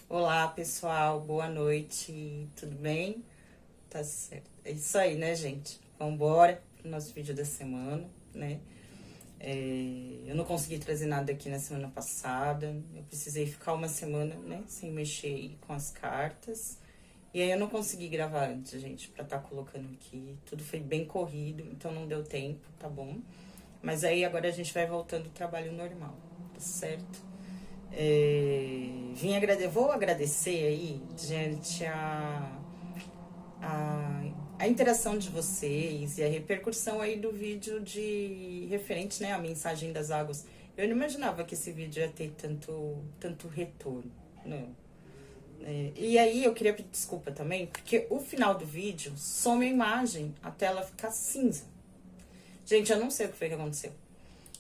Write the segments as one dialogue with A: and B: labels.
A: Olá, pessoal, boa noite, tudo bem? Tá certo. É isso aí, né, gente? Vambora pro nosso vídeo da semana, né? Eu não consegui trazer nada aqui na semana passada, eu precisei ficar uma semana, né, sem mexer aí com as cartas. E aí eu não consegui gravar antes, gente, pra estar colocando aqui. Tudo foi bem corrido, então não deu tempo, tá bom? Mas aí agora a gente vai voltando ao trabalho normal, tá certo? Vou agradecer aí, gente, a, a interação de vocês e a repercussão aí do vídeo de referente, né, à mensagem das águas. Eu não imaginava que esse vídeo ia ter tanto retorno, não. E aí eu queria pedir desculpa também, porque o final do vídeo some a imagem, a tela fica cinza. Gente, eu não sei o que foi que aconteceu.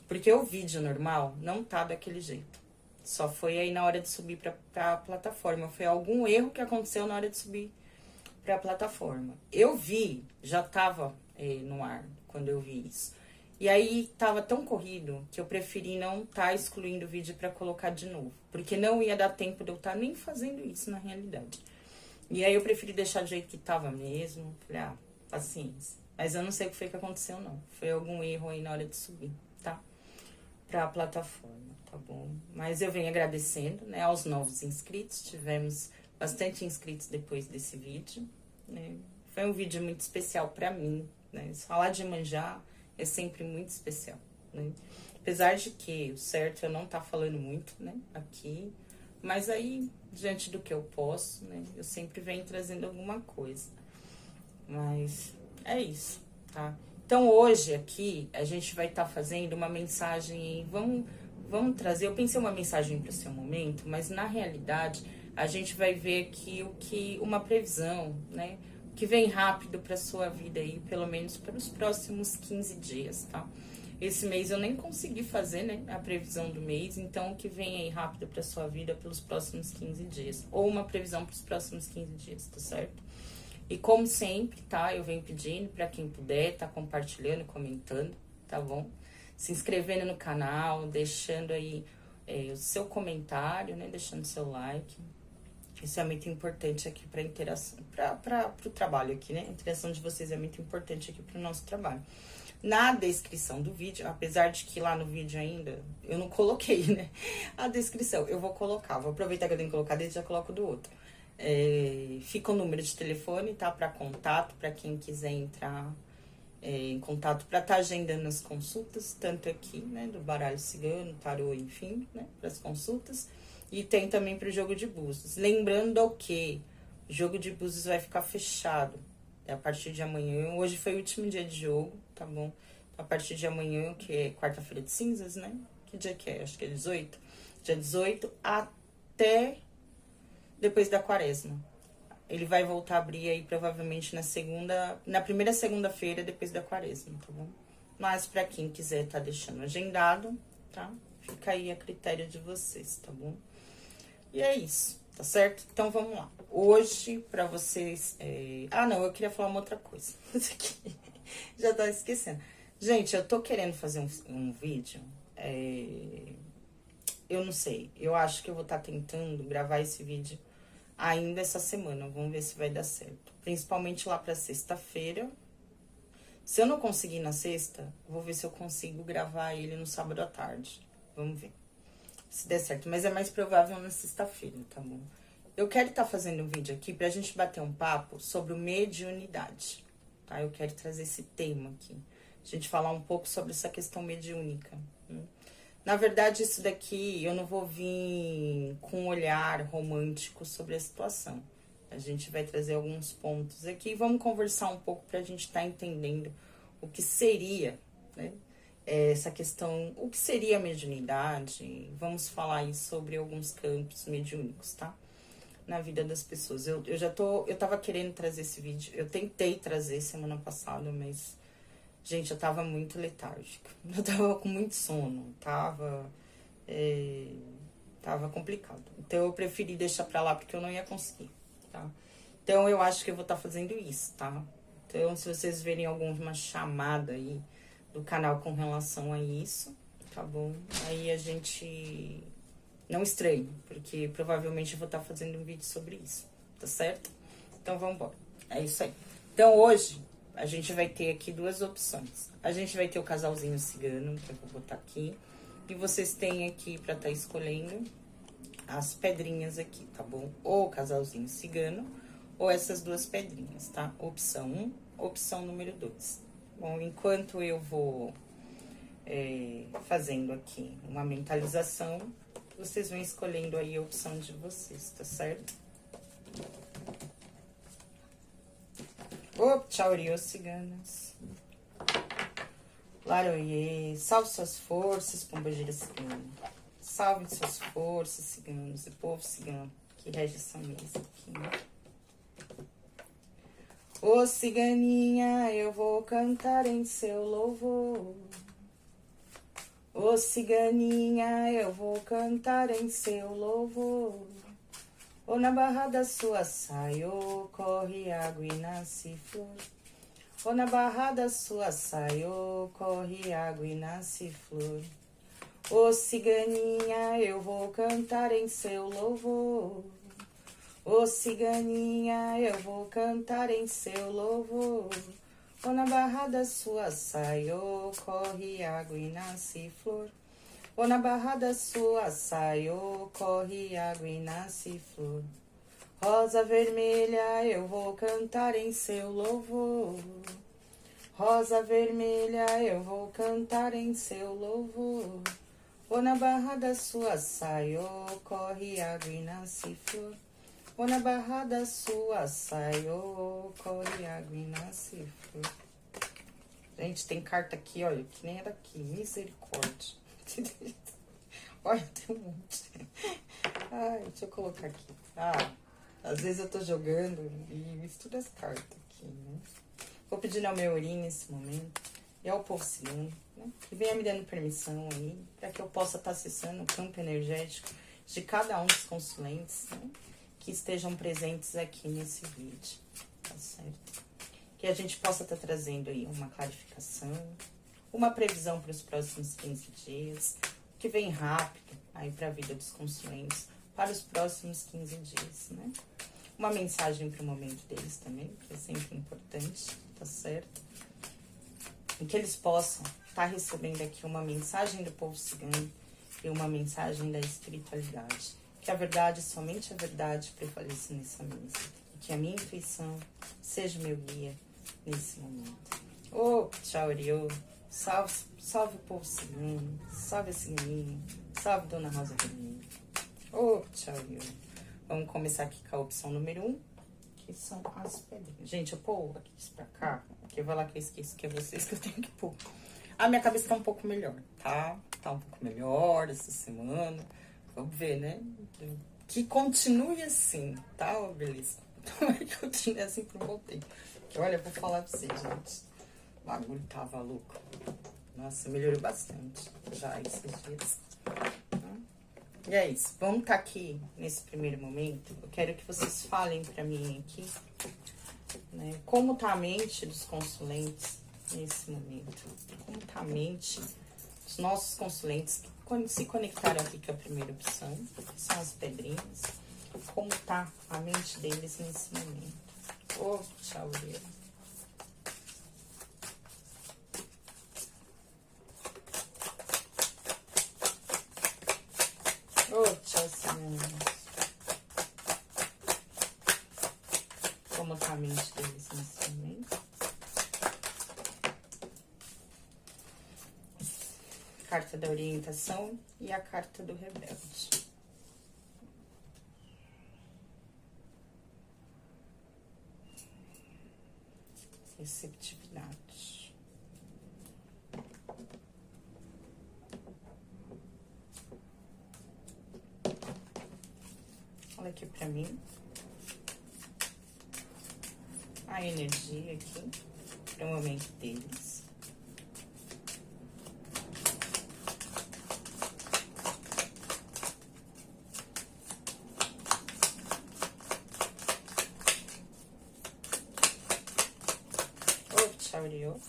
A: Porque o vídeo normal não tá daquele jeito. Só foi aí na hora de subir pra plataforma. Foi algum erro que aconteceu na hora de subir pra plataforma. Eu vi, já tava no ar quando eu vi isso. E aí tava tão corrido que eu preferi não tá excluindo o vídeo pra colocar de novo. Porque não ia dar tempo de eu estar nem fazendo isso na realidade. E aí eu preferi deixar do jeito que tava mesmo. Falei, paciência. Mas eu não sei o que foi que aconteceu, não. Foi algum erro aí na hora de subir, tá? Pra plataforma, tá bom? Mas eu venho agradecendo, né, aos novos inscritos. Tivemos bastante inscritos depois desse vídeo, né? Foi um vídeo muito especial pra mim, né? Falar de Iemanjá é sempre muito especial, né? Apesar de que o certo eu não tá falando muito, né, aqui, mas aí, diante do que eu posso, né, eu sempre venho trazendo alguma coisa. Mas é isso, tá? Então hoje aqui a gente vai estar fazendo uma mensagem, vamos trazer, eu pensei uma mensagem para o seu momento, mas na realidade a gente vai ver aqui uma previsão, né? O que vem rápido para sua vida aí, pelo menos para os próximos 15 dias, tá? Esse mês eu nem consegui fazer, né, a previsão do mês, então o que vem aí rápido para sua vida pelos próximos 15 dias, ou uma previsão para os próximos 15 dias, tá certo? E como sempre, tá? Eu venho pedindo para quem puder, tá compartilhando, comentando, tá bom? Se inscrevendo no canal, deixando aí o seu comentário, né? Deixando seu like. Isso é muito importante aqui para interação, para o trabalho aqui, né? A interação de vocês é muito importante aqui para o nosso trabalho. Na descrição do vídeo, apesar de que lá no vídeo ainda eu não coloquei, né? A descrição, eu vou colocar, vou aproveitar que eu tenho que colocar dele e já coloco do outro. Fica o número de telefone, tá? Para contato, para quem quiser entrar em contato para estar agendando as consultas, tanto aqui, né? Do baralho cigano, tarô, enfim, né? Para as consultas. E tem também para o jogo de búzios. Lembrando que o jogo de búzios vai ficar fechado a partir de amanhã. Hoje foi o último dia de jogo, tá bom? A partir de amanhã, que é quarta-feira de cinzas, né? Que dia que é? Acho que é 18. Dia 18 até depois da quaresma. Ele vai voltar a abrir aí provavelmente na primeira segunda-feira depois da quaresma, tá bom? Mas pra quem quiser tá deixando agendado, tá? Fica aí a critério de vocês, tá bom? E é isso, tá certo? Então vamos lá. Hoje, pra vocês. Não, eu queria falar uma outra coisa. Isso aqui. Já tava esquecendo. Gente, eu tô querendo fazer um vídeo. Eu não sei. Eu acho que eu vou estar tentando gravar esse vídeo ainda essa semana. Vamos ver se vai dar certo. Principalmente lá pra sexta-feira. Se eu não conseguir na sexta, vou ver se eu consigo gravar ele no sábado à tarde. Vamos ver se der certo. Mas é mais provável na sexta-feira, tá bom? Eu quero estar fazendo um vídeo aqui pra gente bater um papo sobre o mediunidade, tá? Eu quero trazer esse tema aqui. A gente falar um pouco sobre essa questão mediúnica. Na verdade, isso daqui eu não vou vir com um olhar romântico sobre a situação. A gente vai trazer alguns pontos aqui e vamos conversar um pouco pra gente estar entendendo o que seria, né? Essa questão, o que seria a mediunidade. Vamos falar aí sobre alguns campos mediúnicos, tá? Na vida das pessoas. Eu tava querendo trazer esse vídeo, eu tentei trazer semana passada, mas, gente, eu tava muito letárgica. Eu tava com muito sono, tava complicado. Então eu preferi deixar pra lá porque eu não ia conseguir, tá? Então eu acho que eu vou estar fazendo isso, tá? Então se vocês verem alguma chamada aí do canal com relação a isso, tá bom? Aí a gente Não estranhe, porque provavelmente eu vou estar fazendo um vídeo sobre isso, tá certo? Então, vamos embora. É isso aí. Então, hoje, a gente vai ter aqui duas opções. A gente vai ter o casalzinho cigano, que eu vou botar aqui. E vocês têm aqui pra estar escolhendo as pedrinhas aqui, tá bom? Ou o casalzinho cigano, ou essas duas pedrinhas, tá? Opção 1, opção número 2. Bom, enquanto eu vou fazendo aqui uma mentalização, vocês vão escolhendo aí a opção de vocês, tá certo? Ô, tchauriô, ciganas. Laroie, salve suas forças, pombagira cigana. Salve suas forças, ciganos, e povo cigano que rege essa mesa aqui, né? Ô, ciganinha, eu vou cantar em seu louvor. Ô, ciganinha, eu vou cantar em seu louvor. Ô, na barra da sua saia, ô, corre água e nasce flor. Ô, na barra da sua saia, ô, corre água e nasce flor. Ô, ciganinha, eu vou cantar em seu louvor. Ô, ciganinha, eu vou cantar em seu louvor. Ô, na barra da sua saia, ô, corre água e nasce flor. Ô, na barra da sua saia, ô, corre água e nasce flor. Rosa vermelha, eu vou cantar em seu louvor. Rosa vermelha, eu vou cantar em seu louvor. Ô, na barra da sua saia, ô, corre água e nasce flor. Ô, na barra da sua saia, ô, corre água e nasce flor. Gente, tem carta aqui, olha, que nem é daqui. Misericórdia. Olha, tem um monte. Ai, deixa eu colocar aqui. Ah, às vezes eu tô jogando e misturo as cartas aqui, né? Vou pedir ao meu Ori nesse momento e ao povo cigano, né? Que venha me dando permissão aí, para que eu possa estar acessando o campo energético de cada um dos consulentes, né? Que estejam presentes aqui nesse vídeo, tá certo? Que a gente possa estar trazendo aí uma clarificação, uma previsão para os próximos 15 dias, que vem rápido aí para a vida dos consulentes para os próximos 15 dias, né? Uma mensagem para o momento deles também, que é sempre importante, tá certo? E que eles possam estar recebendo aqui uma mensagem do povo cigano e uma mensagem da espiritualidade. Que a verdade, somente a verdade, prevaleça nessa mesa. E que a minha intuição seja o meu guia nesse momento. Ô, tchau, Oriô. Salve, salve o povo cigano. Salve a ciganinha. Salve Dona Rosa Vermelha. Ô, tchau, Oriô. Vamos começar aqui com a opção número 1, que são as pedrinhas. Gente, eu pôr aqui isso pra cá, porque vai lá que eu esqueço que é vocês que eu tenho que pôr. A minha cabeça tá um pouco melhor, tá? Tá um pouco melhor essa semana. Vamos ver, né? Que continue assim, tá, ô, beleza? Tomara que continue assim por um bom tempo. Que olha, eu vou falar pra vocês, gente. O bagulho tava louco. Nossa, melhorou bastante já esses dias. E é isso. Vamos estar aqui nesse primeiro momento. Eu quero que vocês falem pra mim aqui, né? Como tá a mente dos consulentes nesse momento? Como tá a mente dos nossos consulentes que quando se conectaram aqui com a primeira opção, que são as pedrinhas? Como tá a mente deles nesse momento? Ô, tchau, Deus. Ô, tchau, Senhor. Como tá a mente deles nesse momento? Carta da orientação e a carta do rebelde. Receptividade. Olha aqui pra mim. A energia aqui para o momento deles. Oriô.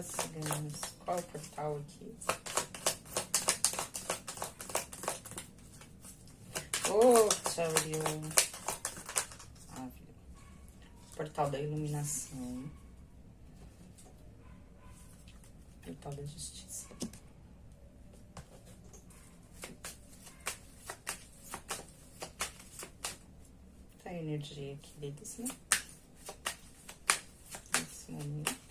A: Ciganos. Qual é o portal aqui? já abriu o portal da iluminação, portal da justiça. Tá a energia aqui deles, né? Nesse momento.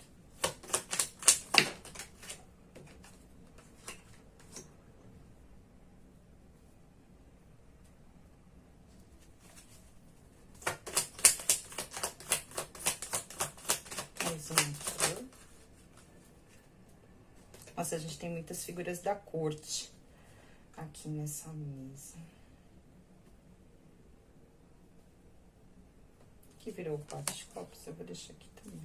A: Nossa, a gente tem muitas figuras da corte aqui nessa mesa. Aqui virou o 4 de copos, eu vou deixar aqui também.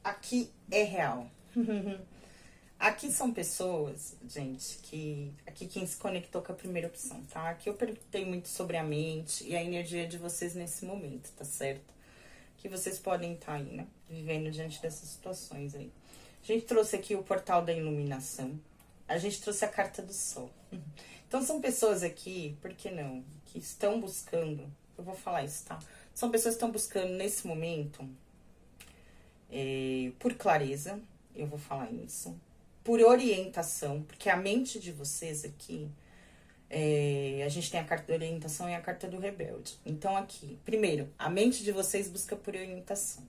A: Aqui é real. Aqui são pessoas, gente, que... Aqui quem se conectou com a primeira opção, tá? Aqui eu perguntei muito sobre a mente e a energia de vocês nesse momento, tá certo? Que vocês podem estar aí, né? Vivendo diante dessas situações aí. A gente trouxe aqui o portal da iluminação. A gente trouxe a carta do sol. Então são pessoas aqui, por que não? Que estão buscando... Eu vou falar isso, tá? São pessoas que estão buscando nesse momento... por clareza, eu vou falar isso, por orientação, porque a mente de vocês aqui, a gente tem a carta da orientação e a carta do rebelde. Então aqui, primeiro, a mente de vocês busca por orientação,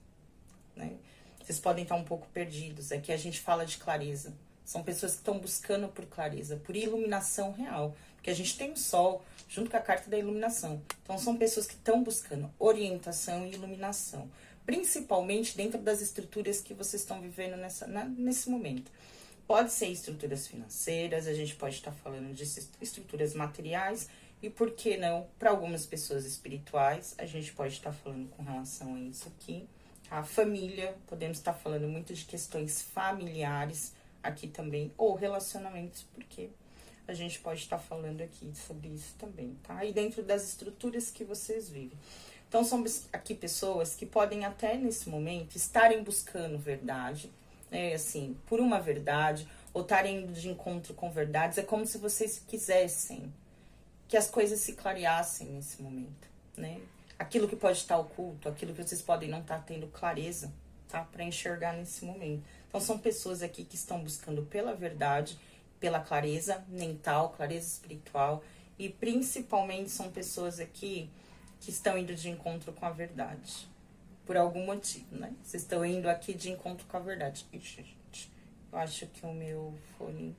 A: né? Vocês podem estar um pouco perdidos, aqui a gente fala de clareza. São pessoas que estão buscando por clareza, por iluminação real, porque a gente tem o sol junto com a carta da iluminação. Então são pessoas que estão buscando orientação e iluminação. Principalmente dentro das estruturas que vocês estão vivendo nesse momento. Pode ser estruturas financeiras, a gente pode estar falando de estruturas materiais, e por que não, para algumas pessoas espirituais, a gente pode estar falando com relação a isso aqui. A família, podemos estar falando muito de questões familiares aqui também, ou relacionamentos, porque a gente pode estar falando aqui sobre isso também, tá? E dentro das estruturas que vocês vivem. Então, são aqui pessoas que podem até nesse momento estarem buscando verdade, né, assim, por uma verdade, ou estarem indo de encontro com verdades. É como se vocês quisessem que as coisas se clareassem nesse momento, né? Aquilo que pode estar oculto, aquilo que vocês podem não estar tendo clareza, tá? Para enxergar nesse momento. Então, são pessoas aqui que estão buscando pela verdade, pela clareza mental, clareza espiritual, e principalmente são pessoas aqui que estão indo de encontro com a verdade. Por algum motivo, né? Vocês estão indo aqui de encontro com a verdade. Ixi, gente, eu acho que o meu fone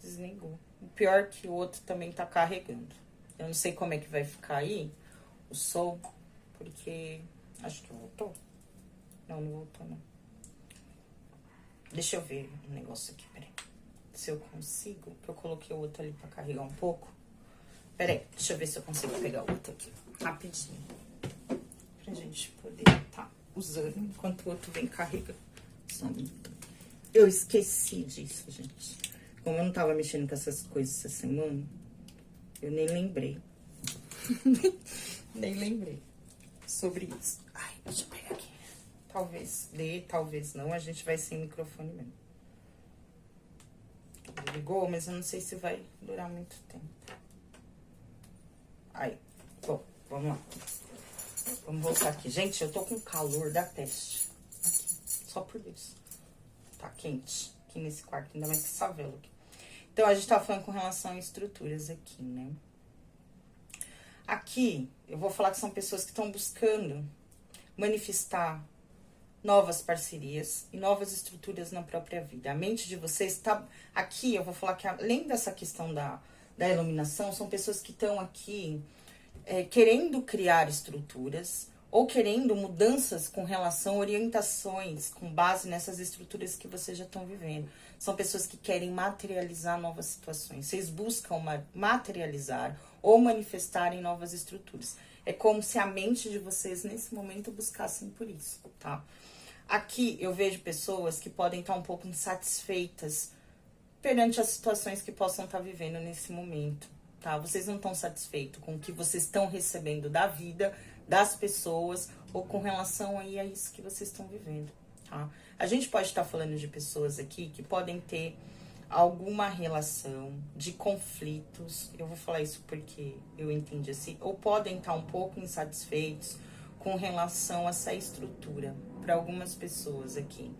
A: desligou. O pior é que o outro também tá carregando. Eu não sei como é que vai ficar aí o som, porque... Acho que voltou. Não, não voltou, não. Deixa eu ver um negócio aqui, peraí. Se eu consigo, que eu coloquei o outro ali pra carregar um pouco. Peraí, deixa eu ver se eu consigo pegar o outro aqui, rapidinho. Pra gente poder tá usando enquanto o outro vem carregando. Eu esqueci disso, gente. Como eu não tava mexendo com essas coisas essa semana, eu nem lembrei. Nem lembrei sobre isso. Ai, deixa eu pegar aqui. Talvez dê, talvez não. A gente vai sem microfone mesmo. Ligou, mas eu não sei se vai durar muito tempo. Aí, bom, vamos lá. Vamos voltar aqui. Gente, eu tô com calor da peste. Aqui, só por isso. Tá quente aqui nesse quarto, ainda mais que essa vela aqui. Então, a gente tá falando com relação a estruturas aqui, né? Aqui, eu vou falar que são pessoas que estão buscando manifestar novas parcerias e novas estruturas na própria vida. A mente de vocês tá... Aqui, eu vou falar que além dessa questão da iluminação, são pessoas que estão aqui querendo criar estruturas ou querendo mudanças com relação a orientações com base nessas estruturas que vocês já estão vivendo. São pessoas que querem materializar novas situações. Vocês buscam materializar ou manifestar em novas estruturas. É como se a mente de vocês, nesse momento, buscassem por isso, tá? Aqui eu vejo pessoas que podem estar um pouco insatisfeitas perante as situações que possam estar vivendo nesse momento, tá? Vocês não estão satisfeitos com o que vocês estão recebendo da vida, das pessoas, ou com relação aí a isso que vocês estão vivendo, tá? A gente pode estar falando de pessoas aqui que podem ter alguma relação de conflitos, eu vou falar isso porque eu entendi assim, ou podem estar um pouco insatisfeitos com relação a essa estrutura, para algumas pessoas aqui.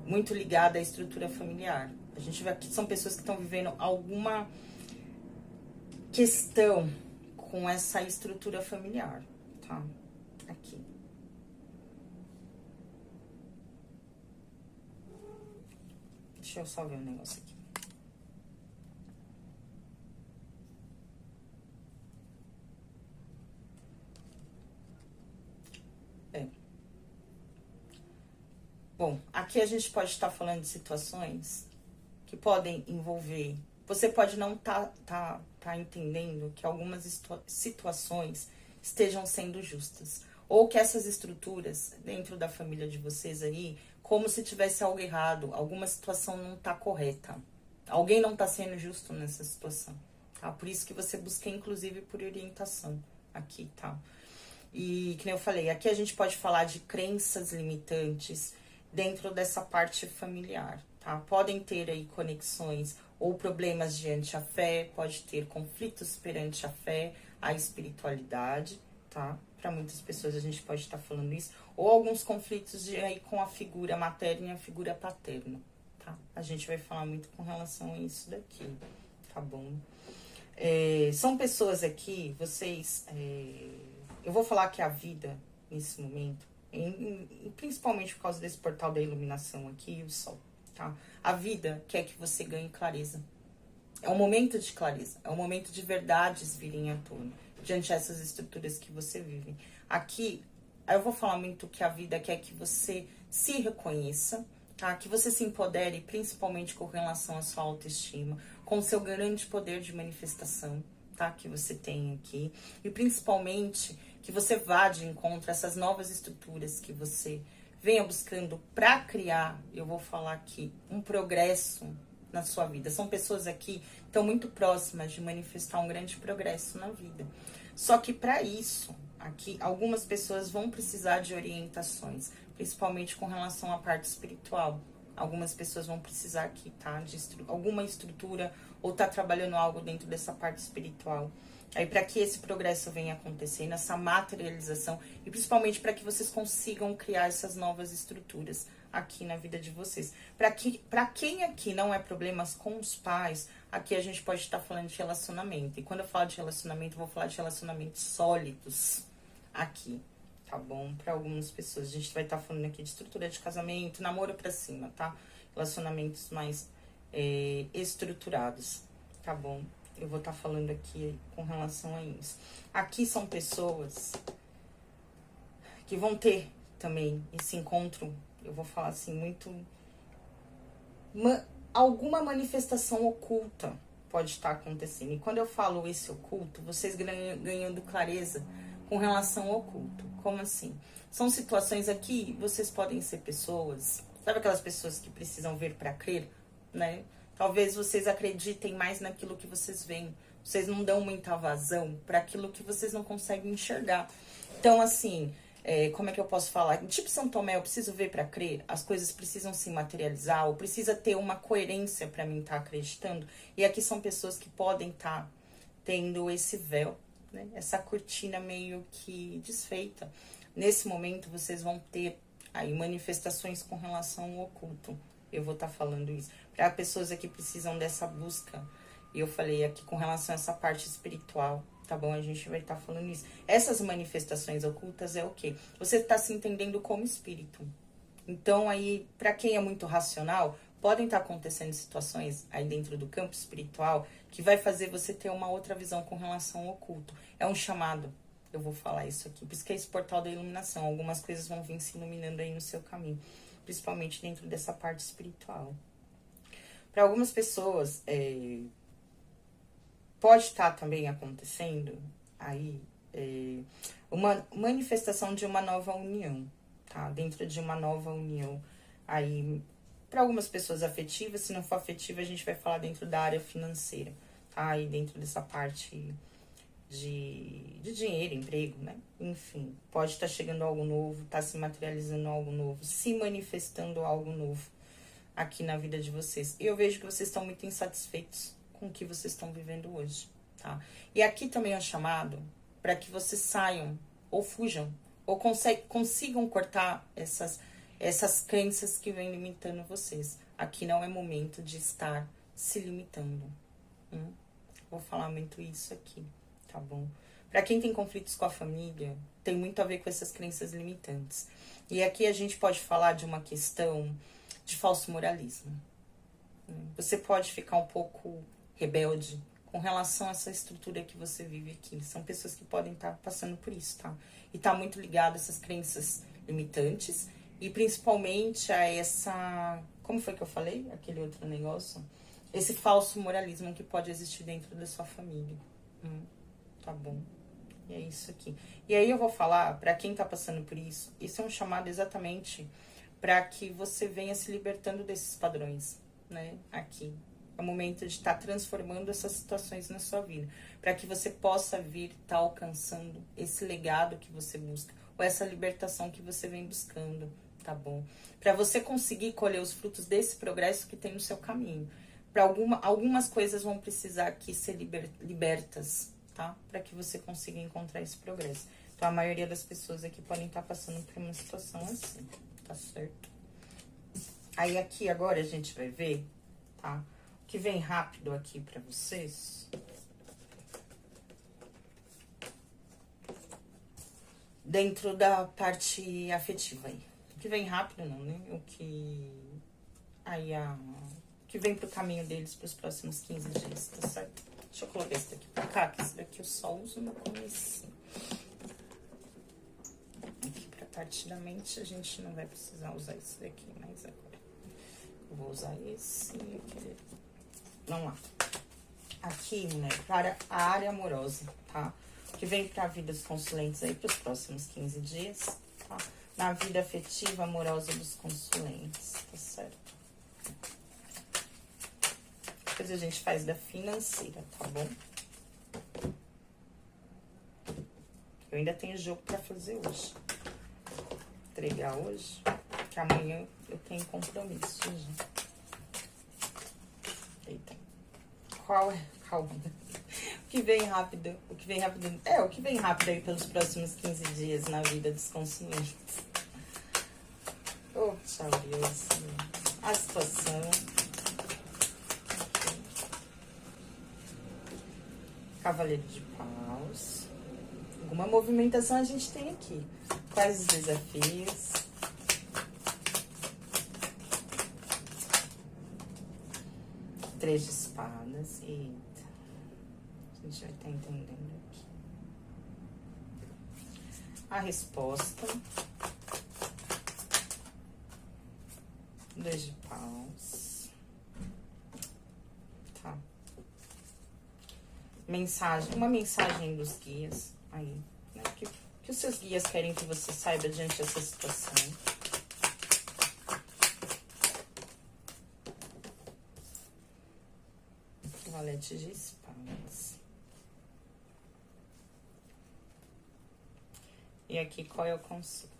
A: Muito ligada à estrutura familiar. A gente vê aqui são pessoas que estão vivendo alguma questão com essa estrutura familiar, tá? Aqui. Deixa eu só ver um negócio aqui. Bom, aqui a gente pode estar falando de situações que podem envolver. Você pode não tá entendendo que algumas situações estejam sendo justas. Ou que essas estruturas dentro da família de vocês aí, como se tivesse algo errado, alguma situação não tá correta. Alguém não tá sendo justo nessa situação, tá? Por isso que você busca, inclusive, por orientação aqui, tá? E, que nem eu falei, aqui a gente pode falar de crenças limitantes dentro dessa parte familiar, tá? Podem ter aí conexões ou problemas diante a fé, pode ter conflitos perante a fé, a espiritualidade, tá? Para muitas pessoas a gente pode estar falando isso, ou alguns conflitos aí com a figura materna e a figura paterna, tá? A gente vai falar muito com relação a isso daqui, tá bom? São pessoas aqui, vocês... eu vou falar que a vida, nesse momento, principalmente por causa desse portal da iluminação aqui, o sol, tá? A vida quer que você ganhe clareza. É um momento de clareza, é um momento de verdades virem à tona, diante dessas estruturas que você vive. Aqui, eu vou falar muito que a vida quer que você se reconheça, tá? Que você se empodere, principalmente com relação à sua autoestima, com o seu grande poder de manifestação, tá? Que você tem aqui. E principalmente que você vá de encontro a essas novas estruturas que você venha buscando para criar, eu vou falar aqui, um progresso na sua vida. São pessoas aqui que estão muito próximas de manifestar um grande progresso na vida. Só que para isso, aqui, algumas pessoas vão precisar de orientações, principalmente com relação à parte espiritual. Algumas pessoas vão precisar aqui, tá? De alguma estrutura ou tá trabalhando algo dentro dessa parte espiritual. Aí para que esse progresso venha acontecendo, essa materialização, e principalmente para que vocês consigam criar essas novas estruturas aqui na vida de vocês. Para quem aqui não é problemas com os pais, aqui a gente pode estar falando de relacionamento. E quando eu falo de relacionamento, eu vou falar de relacionamentos sólidos aqui, tá bom? Para algumas pessoas, a gente vai estar falando aqui de estrutura de casamento, namoro pra cima, tá? Relacionamentos mais estruturados, tá bom? Eu vou estar falando aqui com relação a isso. Aqui são pessoas que vão ter também esse encontro, eu vou falar assim, muito... alguma manifestação oculta pode estar acontecendo. E quando eu falo esse oculto, vocês ganhando clareza com relação ao oculto. Como assim? São situações aqui, vocês podem ser pessoas... Sabe aquelas pessoas que precisam ver para crer, né? Talvez vocês acreditem mais naquilo que vocês veem. Vocês não dão muita vazão para aquilo que vocês não conseguem enxergar. Então, assim, como é que eu posso falar? Tipo São Tomé, eu preciso ver para crer. As coisas precisam se materializar. Ou precisa ter uma coerência para mim estar acreditando. E aqui são pessoas que podem estar tendo esse véu, né? Essa cortina meio que desfeita. Nesse momento, vocês vão ter aí manifestações com relação ao oculto. Eu vou estar falando isso. Para pessoas aqui que precisam dessa busca. E eu falei aqui com relação a essa parte espiritual, tá bom? A gente vai estar falando isso. Essas manifestações ocultas é o quê? Você está se entendendo como espírito. Então, aí, para quem é muito racional, podem estar acontecendo situações aí dentro do campo espiritual que vai fazer você ter uma outra visão com relação ao oculto. É um chamado. Eu vou falar isso aqui. Por isso que é esse portal da iluminação. Algumas coisas vão vir se iluminando aí no seu caminho. Principalmente dentro dessa parte espiritual. Para algumas pessoas, pode estar também acontecendo aí uma manifestação de uma nova união, tá? Dentro de uma nova união. Aí, para algumas pessoas afetiva, se não for afetiva, a gente vai falar dentro da área financeira, tá? E dentro dessa parte de dinheiro, emprego, né? Enfim, pode estar chegando algo novo, tá se materializando algo novo, se manifestando algo novo aqui na vida de vocês. E eu vejo que vocês estão muito insatisfeitos com o que vocês estão vivendo hoje, tá? E aqui também é um chamado para que vocês saiam ou fujam ou consigam cortar essas crenças que vêm limitando vocês. Aqui não é momento de estar se limitando. Vou falar muito isso aqui, tá bom? Para quem tem conflitos com a família, tem muito a ver com essas crenças limitantes. E aqui a gente pode falar de uma questão de falso moralismo. Você pode ficar um pouco rebelde com relação a essa estrutura que você vive aqui. São pessoas que podem estar passando por isso, tá? E tá muito ligado a essas crenças limitantes e principalmente a essa... Como foi que eu falei? Aquele outro negócio? Esse falso moralismo que pode existir dentro da sua família. Tá bom? E é isso aqui. E aí eu vou falar, pra quem tá passando por isso, isso é um chamado exatamente para que você venha se libertando desses padrões, né? Aqui. É o momento de estar transformando essas situações na sua vida. Para que você possa vir estar alcançando esse legado que você busca. Ou essa libertação que você vem buscando, tá bom? Para você conseguir colher os frutos desse progresso que tem no seu caminho. Para algumas coisas vão precisar aqui ser libertas, tá? Para que você consiga encontrar esse progresso. Então, a maioria das pessoas aqui podem estar passando por uma situação assim, tá certo? Aí, aqui agora a gente vai ver, tá? O que vem rápido aqui pra vocês. Dentro da parte afetiva aí. O que vem rápido não, né? O que... Aí, o que vem pro caminho deles pros próximos 15 dias, tá certo? Deixa eu colocar esse daqui pra cá, que esse daqui eu só uso no começo. Aqui pra parte da mente a gente não vai precisar usar esse daqui, mas agora eu vou usar esse aqui. Vamos lá. Aqui, né, para a área amorosa, tá? Que vem pra vida dos consulentes aí pros próximos 15 dias, tá? Na vida afetiva amorosa dos consulentes, tá certo? Depois a gente faz da financeira, tá bom? Eu ainda tenho jogo pra fazer hoje. Entregar hoje, que amanhã eu tenho compromisso já. Eita. Calma. O que vem rápido? O que vem rápido aí pelos próximos 15 dias na vida dos consulentes. Oh, tchau, Deus. A situação. Cavaleiro de paus. Alguma movimentação a gente tem aqui. Quais os desafios? Três de espadas. Eita. A gente vai estar entendendo aqui. A resposta. Dois de paus. Tá. Mensagem. Uma mensagem dos guias. Aí, né? Que os seus guias querem que você saiba diante dessa situação. Valete de espadas. E aqui, qual é o conselho?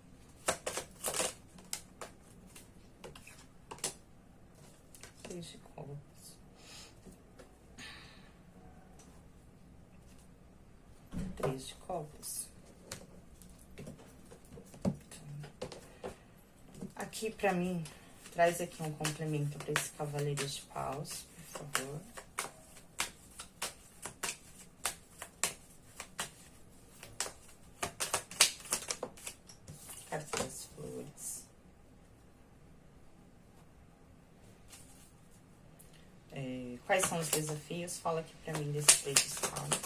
A: Três de copas. Três de copas. Aqui, pra mim, traz aqui um complemento pra esse cavaleiro de paus, por favor. Carta das flores. Quais são os desafios? Fala aqui pra mim desses três espadas.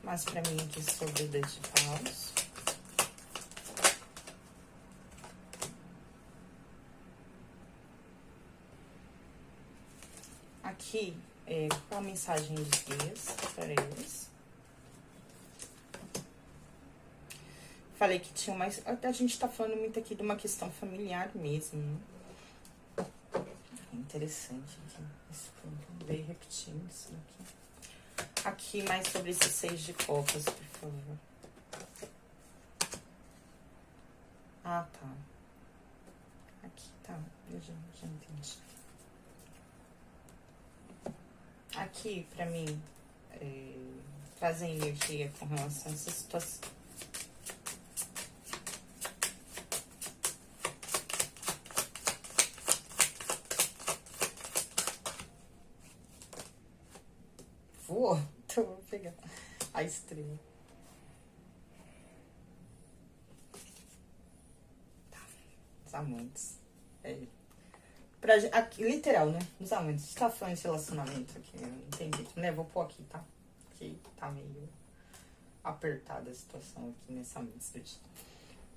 A: Mas pra mim aqui sobre o dois de paus. aqui qual a mensagem dos guias para eles. Falei que tinha mais... A gente tá falando muito aqui de uma questão familiar mesmo, né? Interessante aqui. Esse ponto veio repetindo isso daqui. Aqui mais sobre esse 6 de copas, por favor. Ah, tá. Aqui, tá. Eu já entendi. Aqui, pra mim, trazem energia com relação a essa situação. Voou? Então, vou pegar a estrela. Tá. Os amantes. Aqui, literal, né? Os amantes. A gente tá falando de relacionamento aqui. Eu não entendi. Né? Vou pôr aqui, tá? Aqui tá meio apertada a situação aqui nessa mesa.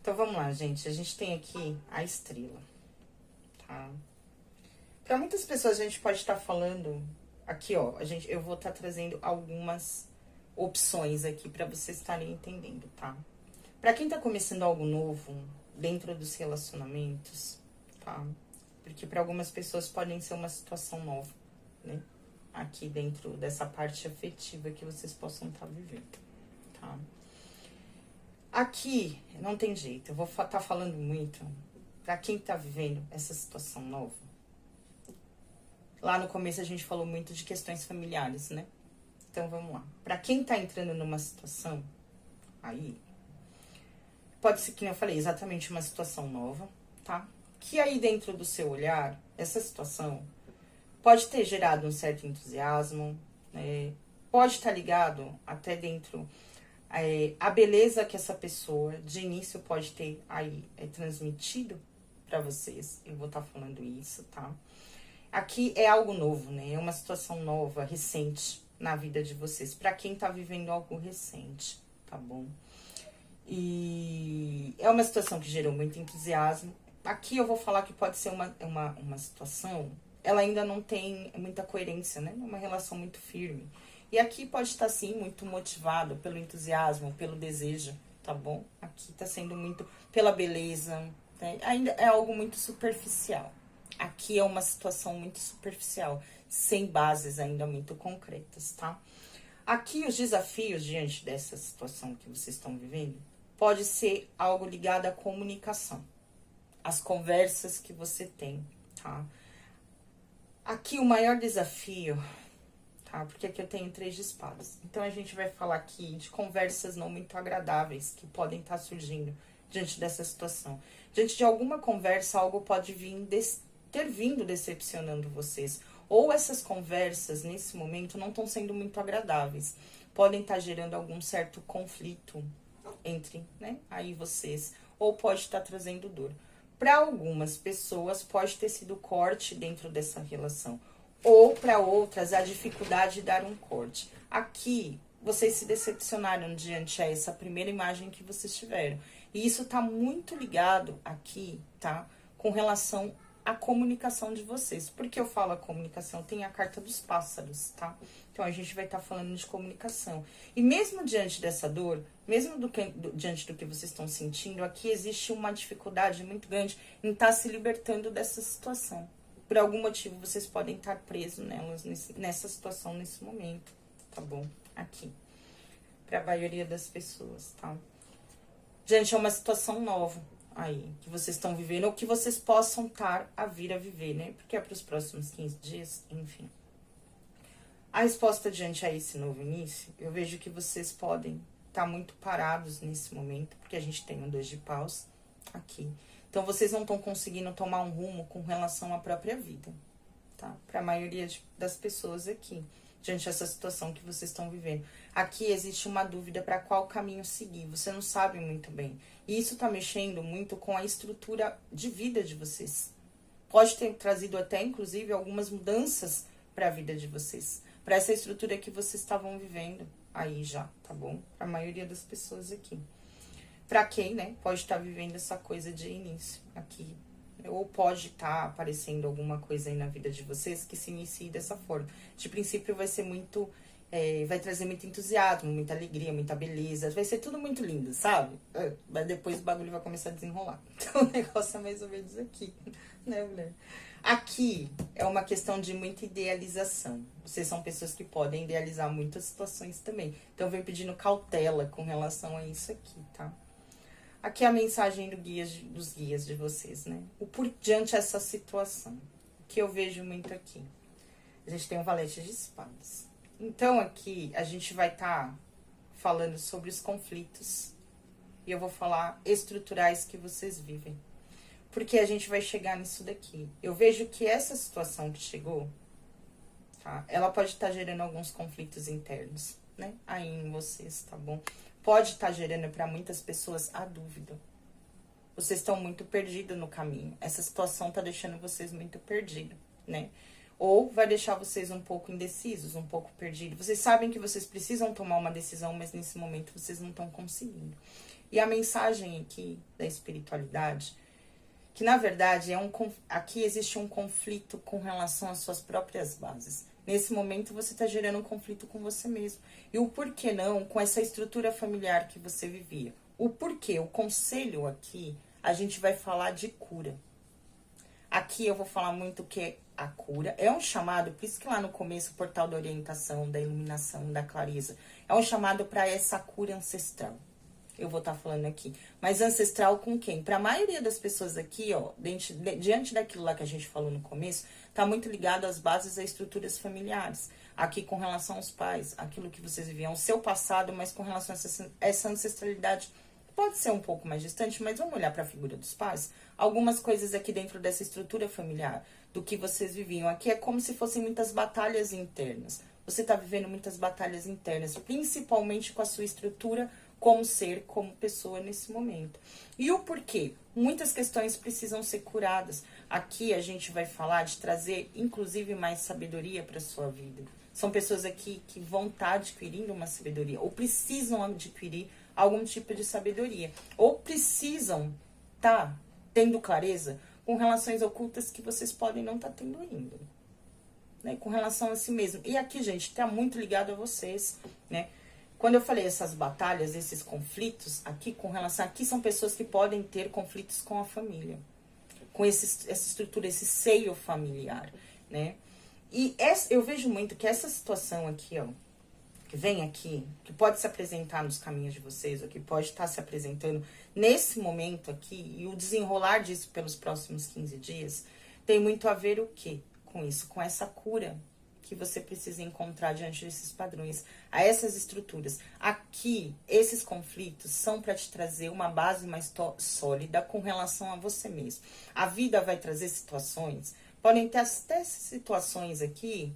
A: Então, vamos lá, gente. A gente tem aqui a estrela, tá? Pra muitas pessoas, a gente pode estar falando... Aqui, ó, eu vou estar trazendo algumas opções aqui pra vocês estarem entendendo, tá? Pra quem tá começando algo novo dentro dos relacionamentos, tá? Porque pra algumas pessoas podem ser uma situação nova, né? Aqui dentro dessa parte afetiva que vocês possam estar vivendo, tá? Aqui, não tem jeito, eu vou estar falando muito pra quem tá vivendo essa situação nova. Lá no começo a gente falou muito de questões familiares, né? Então, vamos lá. Pra quem tá entrando numa situação, aí, pode ser, que eu falei, exatamente uma situação nova, tá? Que aí dentro do seu olhar, essa situação pode ter gerado um certo entusiasmo, né? Pode estar ligado até dentro a beleza que essa pessoa, de início, pode ter aí transmitido pra vocês. Eu vou estar falando isso, tá? Aqui é algo novo, né? É uma situação nova, recente na vida de vocês. Pra quem tá vivendo algo recente, tá bom? E é uma situação que gerou muito entusiasmo. Aqui eu vou falar que pode ser uma situação... Ela ainda não tem muita coerência, né? É uma relação muito firme. E aqui pode estar, sim, muito motivado pelo entusiasmo, pelo desejo, tá bom? Aqui tá sendo muito pela beleza, né? Ainda é algo muito superficial. Aqui é uma situação muito superficial, sem bases ainda muito concretas, tá? Aqui os desafios diante dessa situação que vocês estão vivendo pode ser algo ligado à comunicação, às conversas que você tem, tá? Aqui o maior desafio, tá? Porque aqui eu tenho 3 de espadas. Então a gente vai falar aqui de conversas não muito agradáveis que podem estar surgindo diante dessa situação. Diante de alguma conversa, algo pode ter vindo decepcionando vocês. Ou essas conversas, nesse momento, não estão sendo muito agradáveis. Podem estar gerando algum certo conflito entre, né, aí vocês. Ou pode estar trazendo dor. Para algumas pessoas, pode ter sido corte dentro dessa relação. Ou para outras, a dificuldade de dar um corte. Aqui, vocês se decepcionaram diante a essa primeira imagem que vocês tiveram. E isso tá muito ligado aqui, tá? Com relação a comunicação de vocês. Por que eu falo a comunicação? Tem a carta dos pássaros, tá? Então, a gente vai estar falando de comunicação. E mesmo diante dessa dor, mesmo diante do que vocês estão sentindo, aqui existe uma dificuldade muito grande em estar se libertando dessa situação. Por algum motivo, vocês podem estar presos nessa situação, nesse momento, tá bom? Aqui. Para a maioria das pessoas, tá? Gente, é uma situação nova aí, que vocês estão vivendo, ou que vocês possam estar a vir a viver, né? Porque é para os próximos 15 dias, enfim. A resposta diante a esse novo início, eu vejo que vocês podem estar muito parados nesse momento, porque a gente tem um 2 de paus aqui. Então, vocês não estão conseguindo tomar um rumo com relação à própria vida, tá? Para a maioria das pessoas aqui, diante dessa situação que vocês estão vivendo. Aqui existe uma dúvida para qual caminho seguir, você não sabe muito bem. E isso tá mexendo muito com a estrutura de vida de vocês. Pode ter trazido até, inclusive, algumas mudanças para a vida de vocês. Para essa estrutura que vocês estavam vivendo aí já, tá bom? Para a maioria das pessoas aqui. Para quem, né, pode estar vivendo essa coisa de início aqui, Ou pode estar aparecendo alguma coisa aí na vida de vocês que se inicie dessa forma. De princípio vai ser muito... vai trazer muito entusiasmo, muita alegria, muita beleza. Vai ser tudo muito lindo, sabe? Mas depois o bagulho vai começar a desenrolar. Então o negócio é mais ou menos aqui, né, mulher? Aqui é uma questão de muita idealização. Vocês são pessoas que podem idealizar muitas situações também. Então, eu venho pedindo cautela com relação a isso aqui, tá? Aqui é a mensagem dos guias de vocês, né? O por diante dessa situação. O que eu vejo muito aqui. A gente tem um valete de espadas. Então, aqui, a gente vai estar falando sobre os conflitos. E eu vou falar estruturais que vocês vivem. Porque a gente vai chegar nisso daqui. Eu vejo que essa situação que chegou, tá? Ela pode estar gerando alguns conflitos internos, né? Aí em vocês, tá bom? Pode estar gerando para muitas pessoas a dúvida. Vocês estão muito perdidos no caminho. Essa situação tá deixando vocês muito perdidos, né? Ou vai deixar vocês um pouco indecisos, um pouco perdidos. Vocês sabem que vocês precisam tomar uma decisão, mas nesse momento vocês não estão conseguindo. E a mensagem aqui da espiritualidade, que na verdade aqui existe um conflito com relação às suas próprias bases. Nesse momento você está gerando um conflito com você mesmo. E o porquê não com essa estrutura familiar que você vivia. O porquê, o conselho aqui, a gente vai falar de cura. Aqui eu vou falar muito que é a cura. É um chamado, por isso que lá no começo o portal da orientação, da iluminação, da clareza, é um chamado para essa cura ancestral. Eu vou estar falando aqui. Mas ancestral com quem? Para a maioria das pessoas aqui, ó, diante daquilo lá que a gente falou no começo, tá muito ligado às bases, às estruturas familiares. Aqui com relação aos pais, aquilo que vocês viviam, o seu passado, mas com relação a essa ancestralidade, pode ser um pouco mais distante, mas vamos olhar para a figura dos pais. Algumas coisas aqui dentro dessa estrutura familiar, do que vocês viviam. Aqui é como se fossem muitas batalhas internas. Você está vivendo muitas batalhas internas, principalmente com a sua estrutura como ser, como pessoa nesse momento. E o porquê? Muitas questões precisam ser curadas. Aqui a gente vai falar de trazer, inclusive, mais sabedoria para a sua vida. São pessoas aqui que vão estar adquirindo uma sabedoria, ou precisam adquirir algum tipo de sabedoria, ou precisam estar tendo clareza com relações ocultas que vocês podem não estar tendo ainda, né? Com relação a si mesmo. E aqui, gente, está muito ligado a vocês, né? Quando eu falei essas batalhas, esses conflitos, aqui com relação... Aqui são pessoas que podem ter conflitos com a família. Com essa estrutura, esse seio familiar, né? E eu vejo muito que essa situação aqui, ó, que vem aqui, que pode se apresentar nos caminhos de vocês, ou que pode estar se apresentando nesse momento aqui, e o desenrolar disso pelos próximos 15 dias, tem muito a ver o quê com isso? Com essa cura que você precisa encontrar diante desses padrões, a essas estruturas. Aqui, esses conflitos são para te trazer uma base mais sólida com relação a você mesmo. A vida vai trazer situações, podem ter até situações aqui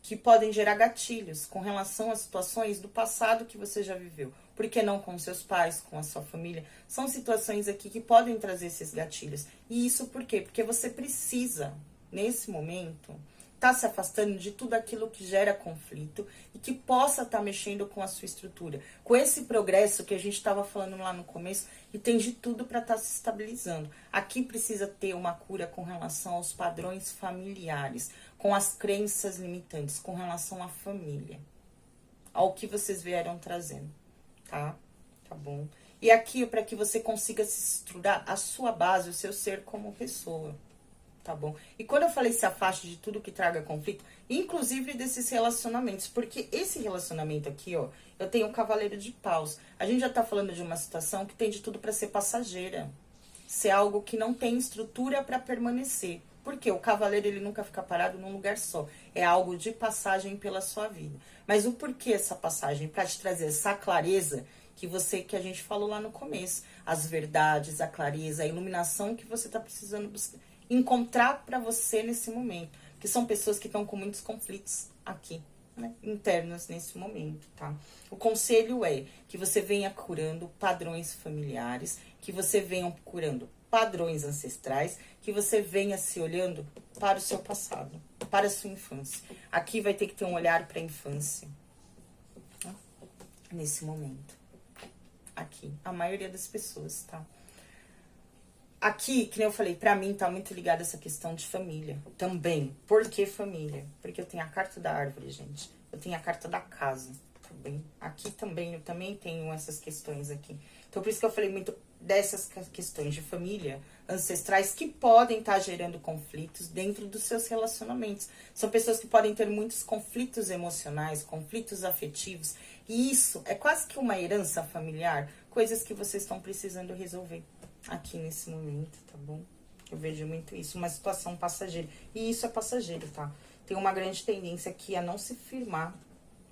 A: que podem gerar gatilhos com relação a situações do passado que você já viveu. Por que não com seus pais, com a sua família? São situações aqui que podem trazer esses gatilhos. E isso por quê? Porque você precisa, nesse momento, tá se afastando de tudo aquilo que gera conflito e que possa estar mexendo com a sua estrutura. Com esse progresso que a gente estava falando lá no começo, e tem de tudo para estar se estabilizando. Aqui precisa ter uma cura com relação aos padrões familiares, com as crenças limitantes, com relação à família, ao que vocês vieram trazendo, tá? Tá bom? E aqui para que você consiga se estruturar a sua base, o seu ser como pessoa. Tá bom? E quando eu falei se afaste de tudo que traga conflito, inclusive desses relacionamentos, porque esse relacionamento aqui, ó, eu tenho um cavaleiro de paus. A gente já tá falando de uma situação que tem de tudo para ser passageira, ser algo que não tem estrutura para permanecer. Porque o cavaleiro, ele nunca fica parado num lugar só. É algo de passagem pela sua vida. Mas o porquê essa passagem? Para te trazer essa clareza que a gente falou lá no começo. As verdades, a clareza, a iluminação que você tá precisando buscar, encontrar para você nesse momento. Porque são pessoas que estão com muitos conflitos aqui, né, internos nesse momento, tá? O conselho é que você venha curando padrões familiares, que você venha curando padrões ancestrais, que você venha se olhando para o seu passado, para a sua infância. Aqui vai ter que ter um olhar para a infância, tá? Nesse momento. Aqui, a maioria das pessoas, tá? Aqui, que nem eu falei, pra mim tá muito ligada essa questão de família também. Por que família? Porque eu tenho a carta da árvore, gente. Eu tenho a carta da casa, tá bem? Aqui também, eu também tenho essas questões aqui. Então, por isso que eu falei muito dessas questões de família ancestrais que podem estar gerando conflitos dentro dos seus relacionamentos. São pessoas que podem ter muitos conflitos emocionais, conflitos afetivos. E isso é quase que uma herança familiar, coisas que vocês estão precisando resolver aqui nesse momento, tá bom? Eu vejo muito isso, uma situação passageira. E isso é passageiro, tá? Tem uma grande tendência aqui a não se firmar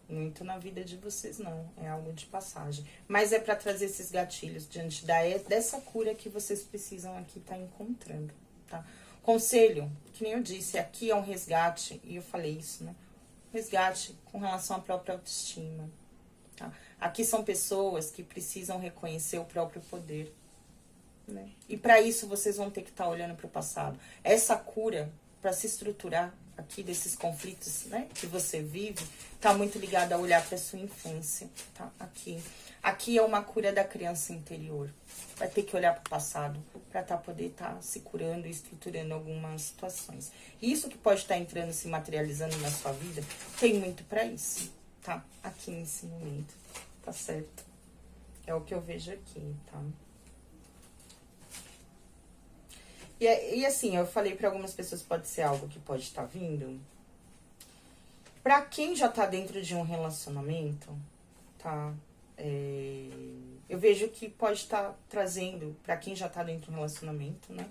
A: muito na vida de vocês, não. É algo de passagem. Mas é pra trazer esses gatilhos diante dessa cura que vocês precisam aqui estar encontrando, tá? Conselho, que nem eu disse, aqui é um resgate, e eu falei isso, né? Resgate com relação à própria autoestima, tá? Aqui são pessoas que precisam reconhecer o próprio poder, né? E para isso vocês vão ter que estar olhando para o passado. Essa cura, para se estruturar aqui desses conflitos, né, que você vive, tá muito ligada a olhar para sua infância, tá? Aqui é uma cura da criança interior. Vai ter que olhar para o passado para poder estar se curando e estruturando algumas situações. E isso que pode estar entrando, se materializando na sua vida, tem muito para isso, tá? Aqui nesse momento, tá certo? É o que eu vejo aqui, tá? E assim, eu falei para algumas pessoas, pode ser algo que pode estar vindo. Pra quem já tá dentro de um relacionamento, tá? Eu vejo que pode estar trazendo, pra quem já tá dentro de um relacionamento, né?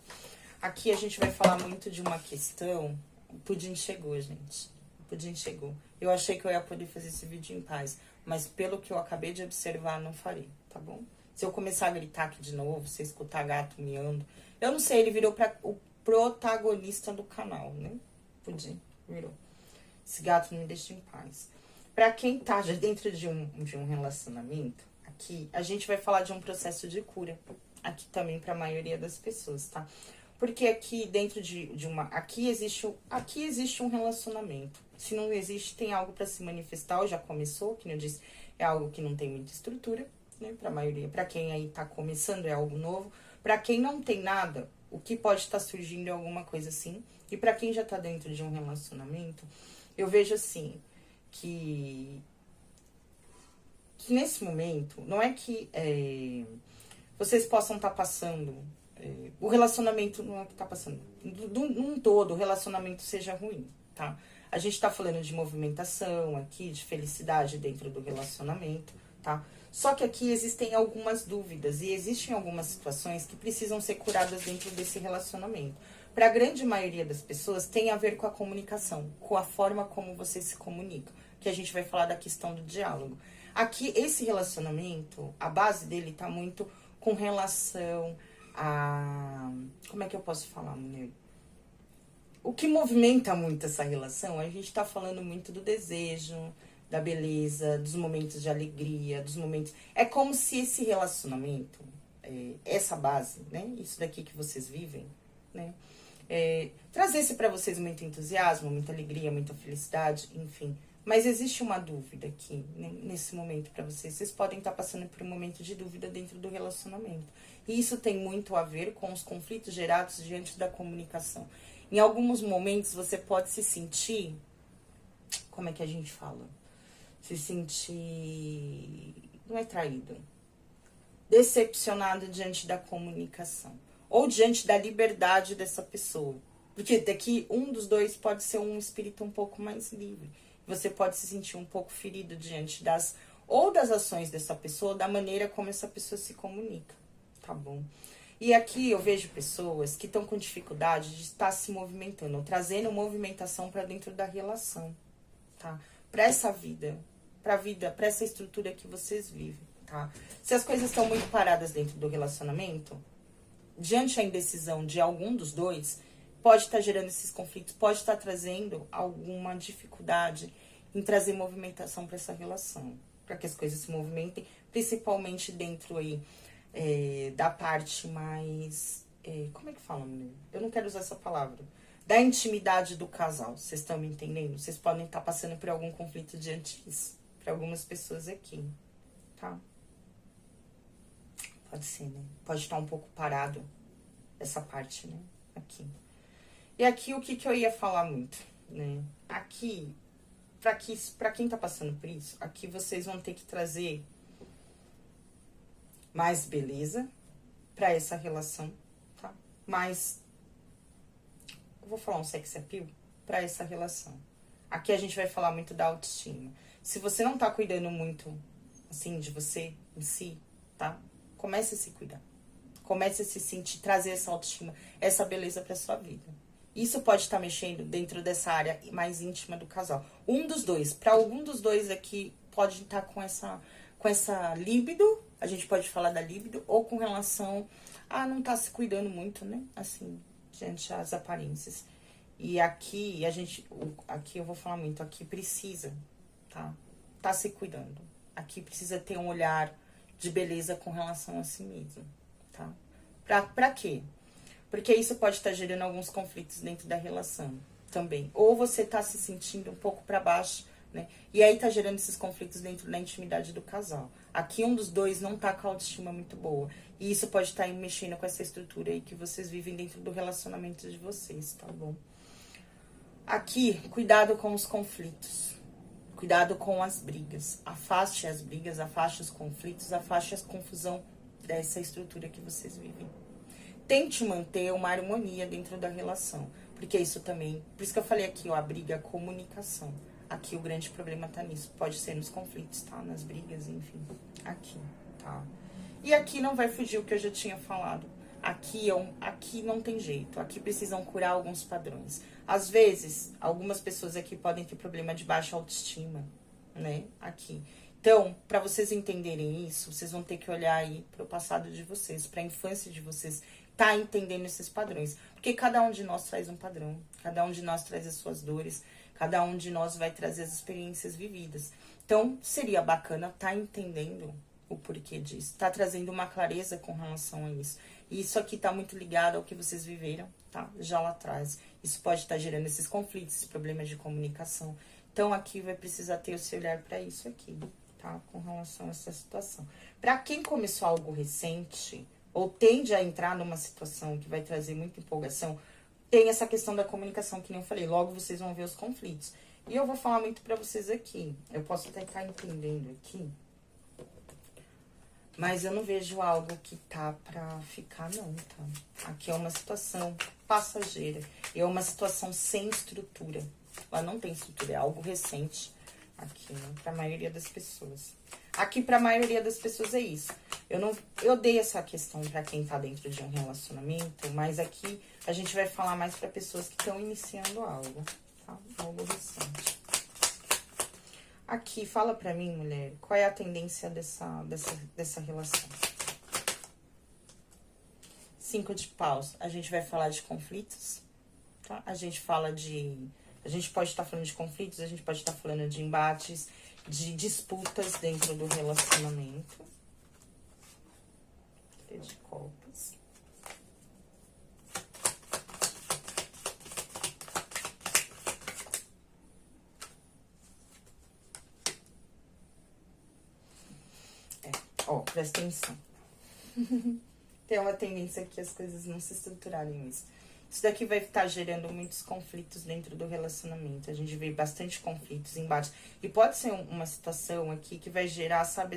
A: Aqui a gente vai falar muito de uma questão. O pudim chegou, gente. O pudim chegou. Eu achei que eu ia poder fazer esse vídeo em paz, mas pelo que eu acabei de observar, não farei, tá bom? Se eu começar a gritar aqui de novo, você escutar gato miando, eu não sei, ele virou o protagonista do canal, né? Pudim, virou. Esse gato não me deixa em paz. Pra quem tá já dentro de um relacionamento, aqui a gente vai falar de um processo de cura. Aqui também pra maioria das pessoas, tá? Porque aqui dentro de uma... Aqui existe um relacionamento. Se não existe, tem algo pra se manifestar, ou já começou, que eu disse, é algo que não tem muita estrutura, né? Pra maioria. Pra quem aí tá começando, é algo novo. Pra quem não tem nada, o que pode estar surgindo é alguma coisa assim. E pra quem já tá dentro de um relacionamento, eu vejo assim, que nesse momento, não é que vocês possam estar passando, o relacionamento não é que tá passando, num todo, o relacionamento seja ruim, tá? A gente tá falando de movimentação aqui, de felicidade dentro do relacionamento, tá? Só que aqui existem algumas dúvidas e existem algumas situações que precisam ser curadas dentro desse relacionamento. Para a grande maioria das pessoas, tem a ver com a comunicação, com a forma como você se comunica, que a gente vai falar da questão do diálogo. Aqui, esse relacionamento, a base dele tá muito com relação a... Como é que eu posso falar, mulher? O que movimenta muito essa relação, a gente tá falando muito do desejo, da beleza, dos momentos de alegria, dos momentos... É como se esse relacionamento, essa base, né? Isso daqui que vocês vivem, né? Trazesse para vocês muito entusiasmo, muita alegria, muita felicidade, enfim. Mas existe uma dúvida aqui, né, nesse momento para vocês. Vocês podem estar passando por um momento de dúvida dentro do relacionamento. E isso tem muito a ver com os conflitos gerados diante da comunicação. Em alguns momentos você pode se sentir, como é que a gente fala? Se sentir, não é traído, decepcionado diante da comunicação. Ou diante da liberdade dessa pessoa. Porque daqui um dos dois pode ser um espírito um pouco mais livre. Você pode se sentir um pouco ferido diante das ações dessa pessoa, da maneira como essa pessoa se comunica, tá bom? E aqui eu vejo pessoas que estão com dificuldade de estar se movimentando, trazendo movimentação para dentro da relação, tá? Para essa vida, para essa estrutura que vocês vivem, tá? Se as coisas estão muito paradas dentro do relacionamento, diante da indecisão de algum dos dois, pode estar gerando esses conflitos, pode estar trazendo alguma dificuldade em trazer movimentação para essa relação, para que as coisas se movimentem, principalmente dentro aí da parte mais... como é que fala, menina? Eu não quero usar essa palavra. Da intimidade do casal, vocês estão me entendendo? Vocês podem estar passando por algum conflito diante disso, para algumas pessoas aqui, tá? Pode ser, né? Pode estar um pouco parado essa parte, né? Aqui. E aqui, o que eu ia falar muito, né? Aqui, pra quem tá passando por isso, aqui vocês vão ter que trazer mais beleza pra essa relação, tá? Mais, eu vou falar um sex appeal pra essa relação. Aqui a gente vai falar muito da autoestima. Se você não tá cuidando muito, assim, de você em si, tá? Comece a se cuidar. Comece a se sentir, trazer essa autoestima, essa beleza pra sua vida. Isso pode estar mexendo dentro dessa área mais íntima do casal. Um dos dois, pra algum dos dois aqui, pode estar com essa líbido, a gente pode falar da líbido, ou com relação a não tá se cuidando muito, né? Assim, diante das aparências. E aqui, aqui eu vou falar muito, aqui precisa, tá? Tá se cuidando. Aqui precisa ter um olhar de beleza com relação a si mesmo, tá? Pra quê? Porque isso pode estar gerando alguns conflitos dentro da relação também. Ou você tá se sentindo um pouco pra baixo, né? E aí tá gerando esses conflitos dentro da intimidade do casal. Aqui um dos dois não tá com a autoestima muito boa. E isso pode estar mexendo com essa estrutura aí que vocês vivem dentro do relacionamento de vocês, tá bom? Aqui, cuidado com os conflitos. Cuidado com as brigas. Afaste as brigas, afaste os conflitos, afaste a confusão dessa estrutura que vocês vivem. Tente manter uma harmonia dentro da relação. Porque isso também... Por isso que eu falei aqui, ó, a briga, a comunicação. Aqui o grande problema tá nisso. Pode ser nos conflitos, tá? Nas brigas, enfim. Aqui, tá? E aqui não vai fugir o que eu já tinha falado. Aqui não tem jeito. Aqui precisam curar alguns padrões. Às vezes, algumas pessoas aqui podem ter problema de baixa autoestima, né? Aqui. Então, para vocês entenderem isso, vocês vão ter que olhar aí pro passado de vocês, pra infância de vocês, tá entendendo esses padrões. Porque cada um de nós traz um padrão, cada um de nós traz as suas dores, cada um de nós vai trazer as experiências vividas. Então, seria bacana tá entendendo o porquê disso, tá trazendo uma clareza com relação a isso. E isso aqui tá muito ligado ao que vocês viveram, tá? Já lá atrás. Isso pode estar gerando esses conflitos, esses problemas de comunicação. Então, aqui vai precisar ter o seu olhar para isso aqui, tá? Com relação a essa situação. Para quem começou algo recente, ou tende a entrar numa situação que vai trazer muita empolgação, tem essa questão da comunicação, que nem eu falei. Logo, vocês vão ver os conflitos. E eu vou falar muito para vocês aqui. Eu posso até estar entendendo aqui, mas eu não vejo algo que tá pra ficar, não, tá? Aqui é uma situação passageira. É uma situação sem estrutura. Ela não tem estrutura, é algo recente. Aqui, né? Pra maioria das pessoas. Aqui, pra maioria das pessoas, é isso. Eu dei essa questão pra quem tá dentro de um relacionamento, mas aqui a gente vai falar mais pra pessoas que estão iniciando algo, tá? Algo recente. Aqui, fala pra mim, mulher, qual é a tendência dessa relação? 5 de paus. A gente vai falar de conflitos, tá? A gente pode estar falando de conflitos, a gente pode estar falando de embates, de disputas dentro do relacionamento. 3 de copas. Ó, presta atenção. Tem uma tendência que as coisas não se estruturarem isso. Isso daqui vai estar gerando muitos conflitos dentro do relacionamento. A gente vê bastante conflitos, embates. E pode ser uma situação aqui que vai gerar, sabe,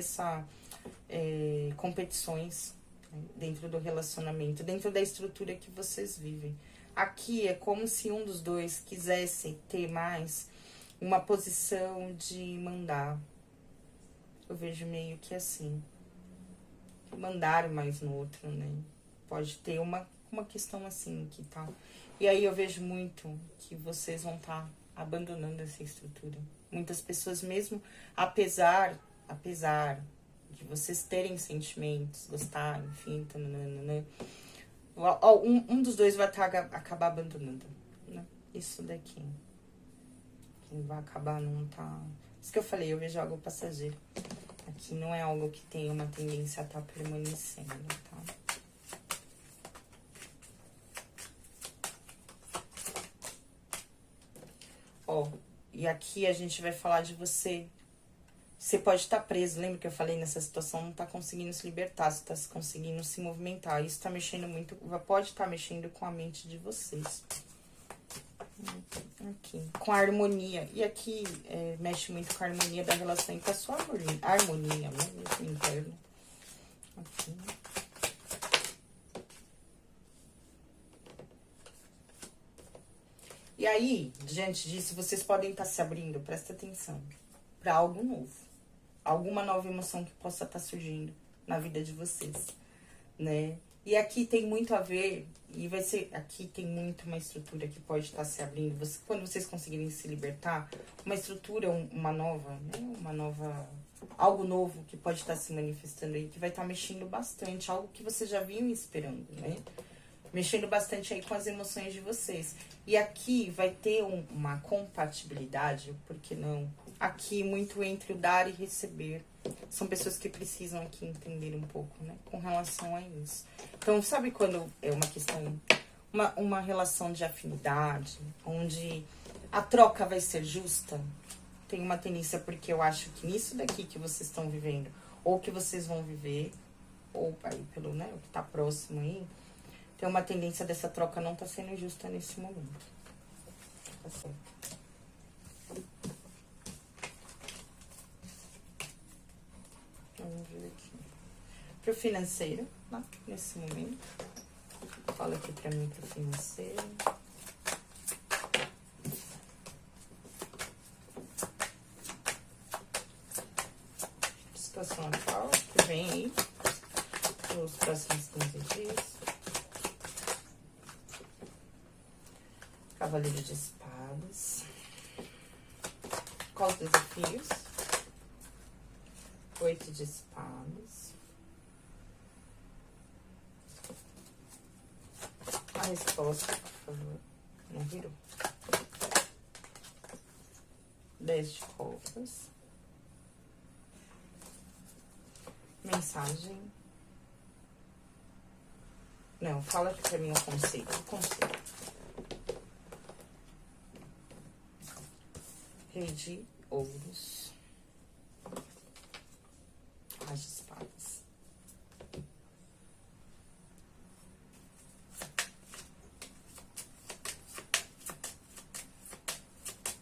A: competições, né, dentro do relacionamento, dentro da estrutura que vocês vivem. Aqui é como se um dos dois quisesse ter mais uma posição de mandar. Eu vejo meio que assim. Mandar mais no outro, né? Pode ter uma questão assim que tá. E aí eu vejo muito que vocês vão estar abandonando essa estrutura. Muitas pessoas mesmo, apesar de vocês terem sentimentos, gostar, enfim, tananana, um dos dois vai acabar abandonando, né? Isso daqui. Quem vai acabar não tá... Isso que eu falei, eu vejo algo passageiro. Aqui não é algo que tem uma tendência a estar permanecendo, tá? Ó, e aqui a gente vai falar de você Você pode estar preso, lembra que eu falei nessa situação, não tá conseguindo se libertar, você tá conseguindo se movimentar. Isso tá mexendo muito, pode estar mexendo com a mente de vocês. Aqui, com a harmonia. E aqui mexe muito com a harmonia da relação e com a sua harmonia, né? Interna. Aqui. E aí, diante disso, vocês podem estar se abrindo, presta atenção, para algo novo. Alguma nova emoção que possa estar surgindo na vida de vocês, né? E aqui tem muito a ver, e vai ser, aqui tem muito uma estrutura que pode estar se abrindo. Quando vocês conseguirem se libertar, uma estrutura, uma nova, né? Uma nova, algo novo que pode estar se manifestando aí, que vai estar mexendo bastante, algo que vocês já vinham esperando, né? Mexendo bastante aí com as emoções de vocês. E aqui vai ter uma compatibilidade, por que não? Aqui muito entre o dar e receber. São pessoas que precisam aqui entender um pouco, né? Com relação a isso. Então, sabe quando é uma questão, uma relação de afinidade, onde a troca vai ser justa? Tem uma tendência, porque eu acho que nisso daqui que vocês estão vivendo, ou que vocês vão viver, ou aí pelo, né, o que tá próximo aí, tem uma tendência dessa troca não tá sendo justa nesse momento. Tá certo. Vamos ver aqui. Pro financeiro, tá? Nesse momento. Fala aqui pra mim pro financeiro. Situação atual que vem aí. Nos próximos 15 dias. Cavaleiro de espadas. Quais os desafios? 8 de espadas. A resposta, por favor. Não virou. 10 de copas. Mensagem. Não, fala aqui pra mim o conceito. O conceito. Rei de ouros. As de espadas.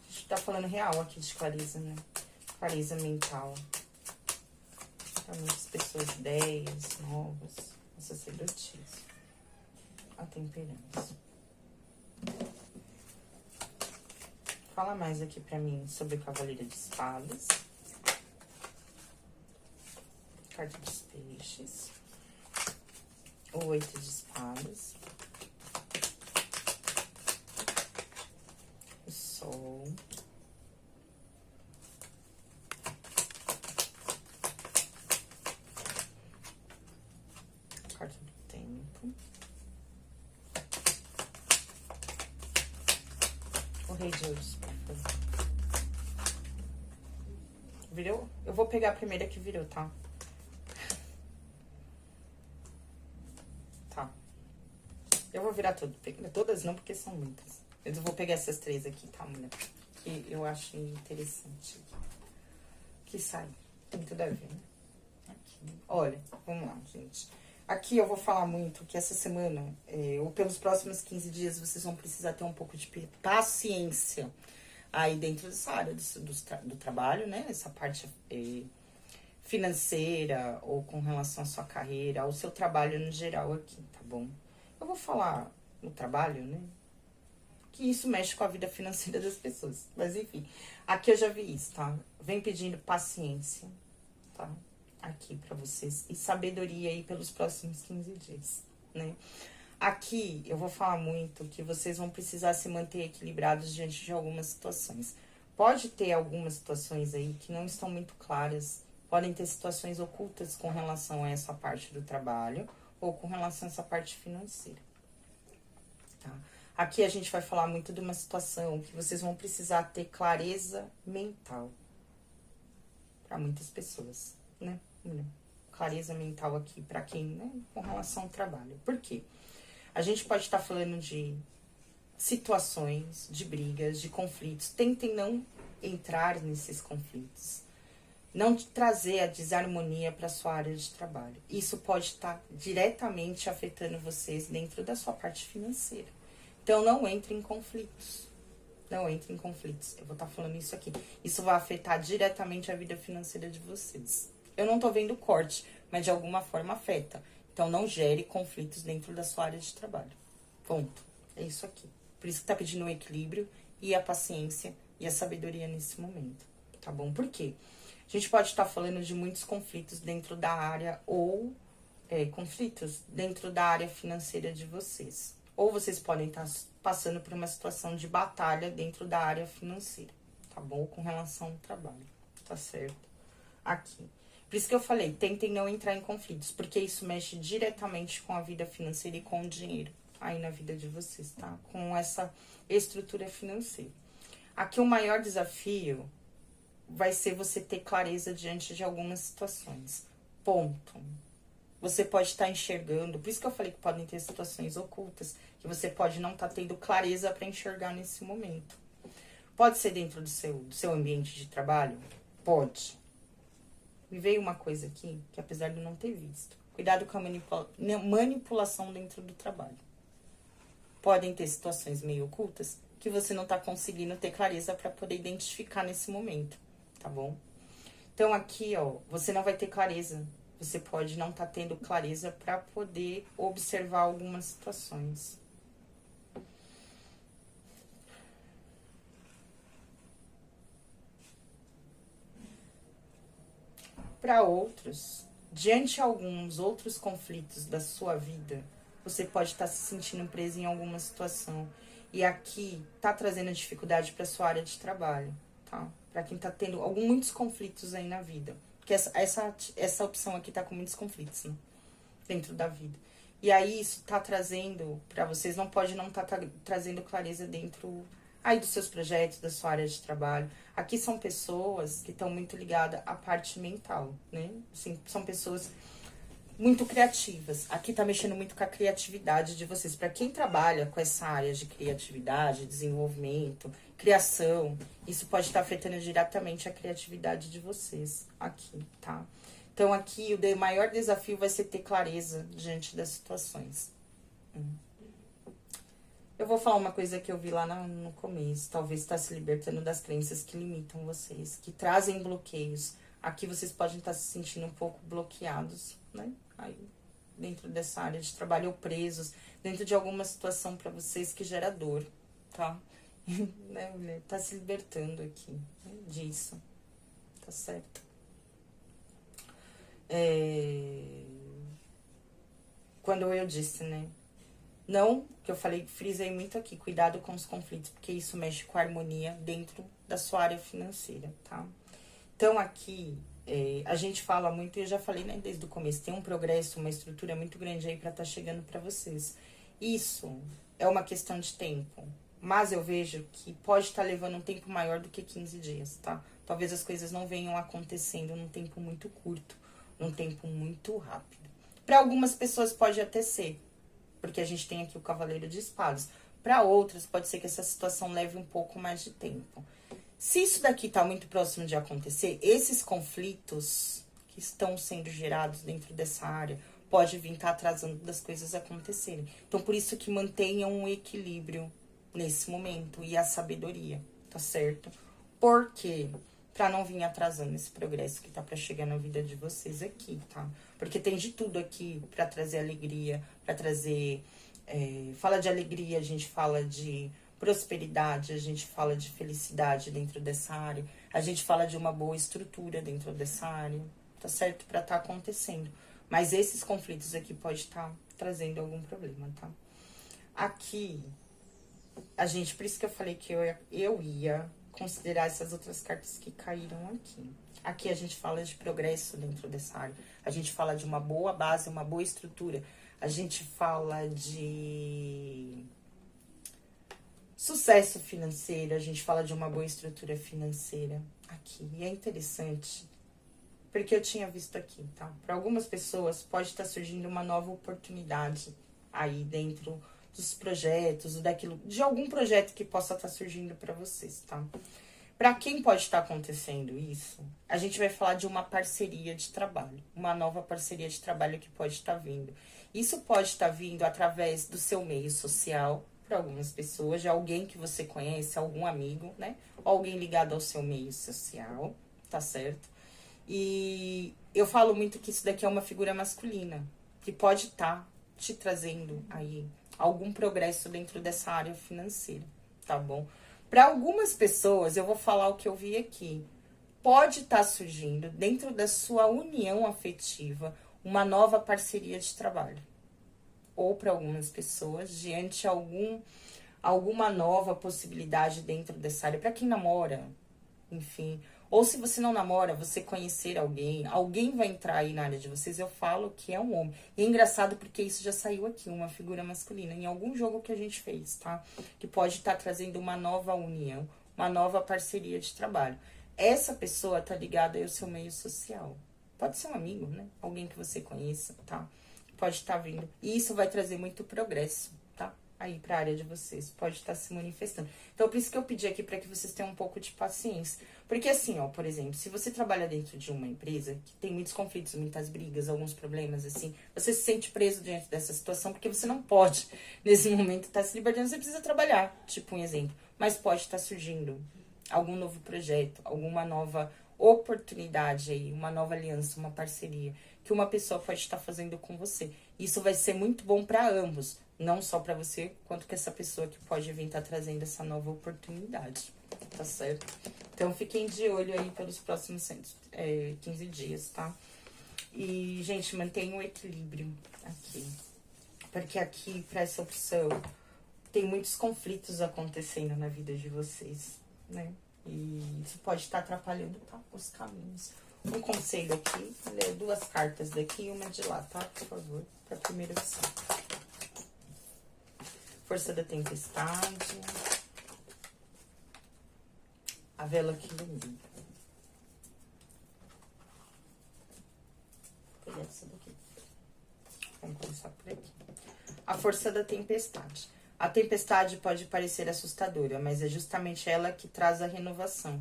A: A gente tá falando real aqui de clareza, né? Clareza mental. Pra muitas pessoas, ideias novas, a sacerdotisa, a temperança. Fala mais aqui pra mim sobre o Cavaleiro de Espadas. Carta dos Peixes. O 8 de Espadas. O Sol. Carta do Tempo. O Rei de Ouros. Virou? Eu vou pegar a primeira que virou, tá? Tá. Eu vou virar tudo. Todas não, porque são muitas. Eu vou pegar essas 3 aqui, tá, mulher? Que eu acho interessante. Que sai. Tem tudo a ver, né? Aqui. Olha, vamos lá, gente. Aqui eu vou falar muito que essa semana, ou pelos próximos 15 dias, vocês vão precisar ter um pouco de paciência aí dentro dessa área do trabalho, né? Essa parte financeira ou com relação à sua carreira, ao seu trabalho no geral aqui, tá bom? Eu vou falar no trabalho, né? Que isso mexe com a vida financeira das pessoas. Mas enfim, aqui eu já vi isso, tá? Vem pedindo paciência, tá? Aqui pra vocês. E sabedoria aí pelos próximos 15 dias, né? Aqui eu vou falar muito que vocês vão precisar se manter equilibrados diante de algumas situações. Pode ter algumas situações aí que não estão muito claras. Podem ter situações ocultas com relação a essa parte do trabalho ou com relação a essa parte financeira, tá? Aqui a gente vai falar muito de uma situação que vocês vão precisar ter clareza mental. Para muitas pessoas, né? Clareza mental aqui para quem, né? Com relação ao trabalho. Por quê? A gente pode estar falando de situações, de brigas, de conflitos. Tentem não entrar nesses conflitos. não te trazer a desarmonia para sua área de trabalho. Isso pode estar diretamente afetando vocês dentro da sua parte financeira. Então, não entre em conflitos. Não entre em conflitos. Eu vou estar falando isso aqui. Isso vai afetar diretamente a vida financeira de vocês. Eu não tô vendo corte, mas de alguma forma afeta. Então, não gere conflitos dentro da sua área de trabalho. Ponto. É isso aqui. Por isso que tá pedindo o equilíbrio e a paciência e a sabedoria nesse momento. Tá bom? Por quê? A gente pode estar falando de muitos conflitos dentro da área ou conflitos dentro da área financeira de vocês. Ou vocês podem estar passando por uma situação de batalha dentro da área financeira, tá bom? Com relação ao trabalho, tá certo? Aqui. Por isso que eu falei, tentem não entrar em conflitos, porque isso mexe diretamente com a vida financeira e com o dinheiro aí na vida de vocês, tá? Com essa estrutura financeira. Aqui o maior desafio vai ser você ter clareza diante de algumas situações. Ponto. Você pode estar enxergando, por isso que eu falei que podem ter situações ocultas, que você pode não estar tendo clareza para enxergar nesse momento. Pode ser dentro do seu ambiente de trabalho? Pode. Me veio uma coisa aqui, que apesar de eu não ter visto. Cuidado com a manipulação dentro do trabalho. Podem ter situações meio ocultas que você não está conseguindo ter clareza para poder identificar nesse momento, tá bom? Então aqui, ó, você não vai ter clareza. Você pode não estar tendo clareza para poder observar algumas situações. Para outros, diante de alguns outros conflitos da sua vida, você pode estar se sentindo preso em alguma situação. E aqui tá trazendo dificuldade para sua área de trabalho, tá? Para quem tá tendo muitos conflitos aí na vida. Porque essa opção aqui tá com muitos conflitos, né? Dentro da vida. E aí isso tá trazendo para vocês, não pode não tá trazendo clareza dentro aí dos seus projetos, da sua área de trabalho. Aqui são pessoas que estão muito ligadas à parte mental, né? Assim, são pessoas muito criativas. Aqui tá mexendo muito com a criatividade de vocês. Para quem trabalha com essa área de criatividade, desenvolvimento, criação, isso pode estar afetando diretamente a criatividade de vocês aqui, tá? Então aqui o maior desafio vai ser ter clareza diante das situações. Eu vou falar uma coisa que eu vi lá no começo. Talvez está se libertando das crenças que limitam vocês, que trazem bloqueios. Aqui vocês podem estar se sentindo um pouco bloqueados, né? Aí, dentro dessa área de trabalho, ou presos, dentro de alguma situação para vocês que gera dor, tá? Né, mulher? Tá se libertando aqui, né, disso, tá certo? Quando eu disse, né? Não, que eu falei, frisei muito aqui, cuidado com os conflitos, porque isso mexe com a harmonia dentro da sua área financeira, tá? Então, aqui, a gente fala muito, e eu já falei, né, desde o começo, tem um progresso, uma estrutura muito grande aí pra estar chegando pra vocês. Isso é uma questão de tempo, mas eu vejo que pode estar levando um tempo maior do que 15 dias, tá? Talvez as coisas não venham acontecendo num tempo muito curto, num tempo muito rápido. Para algumas pessoas pode até ser, porque a gente tem aqui o Cavaleiro de Espadas. Para outras, pode ser que essa situação leve um pouco mais de tempo. Se isso daqui tá muito próximo de acontecer, esses conflitos que estão sendo gerados dentro dessa área pode vir estar atrasando das coisas acontecerem. Então, por isso que mantenham um equilíbrio nesse momento e a sabedoria, tá certo? Por quê? Pra não vir atrasando esse progresso que tá pra chegar na vida de vocês aqui, tá? Porque tem de tudo aqui pra trazer alegria, pra trazer... fala de alegria, a gente fala de prosperidade, a gente fala de felicidade dentro dessa área, a gente fala de uma boa estrutura dentro dessa área, tá certo? Pra tá acontecendo. Mas esses conflitos aqui pode estar trazendo algum problema, tá? Aqui, a gente, por isso que eu falei que eu ia considerar essas outras cartas que caíram aqui. Aqui a gente fala de progresso dentro dessa área. A gente fala de uma boa base, uma boa estrutura. A gente fala de sucesso financeiro, a gente fala de uma boa estrutura financeira aqui. E é interessante, porque eu tinha visto aqui, tá? Para algumas pessoas pode estar surgindo uma nova oportunidade aí dentro dos projetos, daquilo, de algum projeto que possa estar surgindo para vocês, tá? Para quem pode estar acontecendo isso, a gente vai falar de uma parceria de trabalho, uma nova parceria de trabalho que pode estar vindo. Isso pode estar vindo através do seu meio social, para algumas pessoas, de alguém que você conhece, algum amigo, né? Ou alguém ligado ao seu meio social, tá certo? E eu falo muito que isso daqui é uma figura masculina, que pode estar te trazendo aí algum progresso dentro dessa área financeira, tá bom? Para algumas pessoas, eu vou falar o que eu vi aqui. Pode estar surgindo dentro da sua união afetiva uma nova parceria de trabalho. Ou para algumas pessoas, diante de alguma nova possibilidade dentro dessa área. Para quem namora, enfim. Ou se você não namora, você conhecer alguém vai entrar aí na área de vocês, eu falo que é um homem. E é engraçado porque isso já saiu aqui, uma figura masculina, em algum jogo que a gente fez, tá? Que pode estar trazendo uma nova união, uma nova parceria de trabalho. Essa pessoa tá ligada aí ao seu meio social. Pode ser um amigo, né? Alguém que você conheça, tá? Pode estar vindo. E isso vai trazer muito progresso, tá? Aí pra área de vocês. Pode estar se manifestando. Então, por isso que eu pedi aqui para que vocês tenham um pouco de paciência. Porque assim, ó, por exemplo, se você trabalha dentro de uma empresa que tem muitos conflitos, muitas brigas, alguns problemas, assim, você se sente preso diante dessa situação porque você não pode, nesse momento, estar se libertando, você precisa trabalhar, tipo um exemplo. Mas pode estar surgindo algum novo projeto, alguma nova oportunidade aí, uma nova aliança, uma parceria que uma pessoa pode estar fazendo com você. Isso vai ser muito bom para ambos, não só para você, quanto que essa pessoa que pode vir estar trazendo essa nova oportunidade, tá certo? Então, fiquem de olho aí pelos próximos 15 dias, tá? E, gente, mantenha o equilíbrio aqui. Porque aqui, para essa opção, tem muitos conflitos acontecendo na vida de vocês, né? E isso pode estar atrapalhando, tá? Os caminhos. Um conselho aqui, lê 2 cartas daqui e uma de lá, tá? Por favor, para a primeira opção. Força da tempestade. A vela que ilumina. Vou pegar essa daqui. Vamos começar por aqui. A força da tempestade. A tempestade pode parecer assustadora, mas é justamente ela que traz a renovação.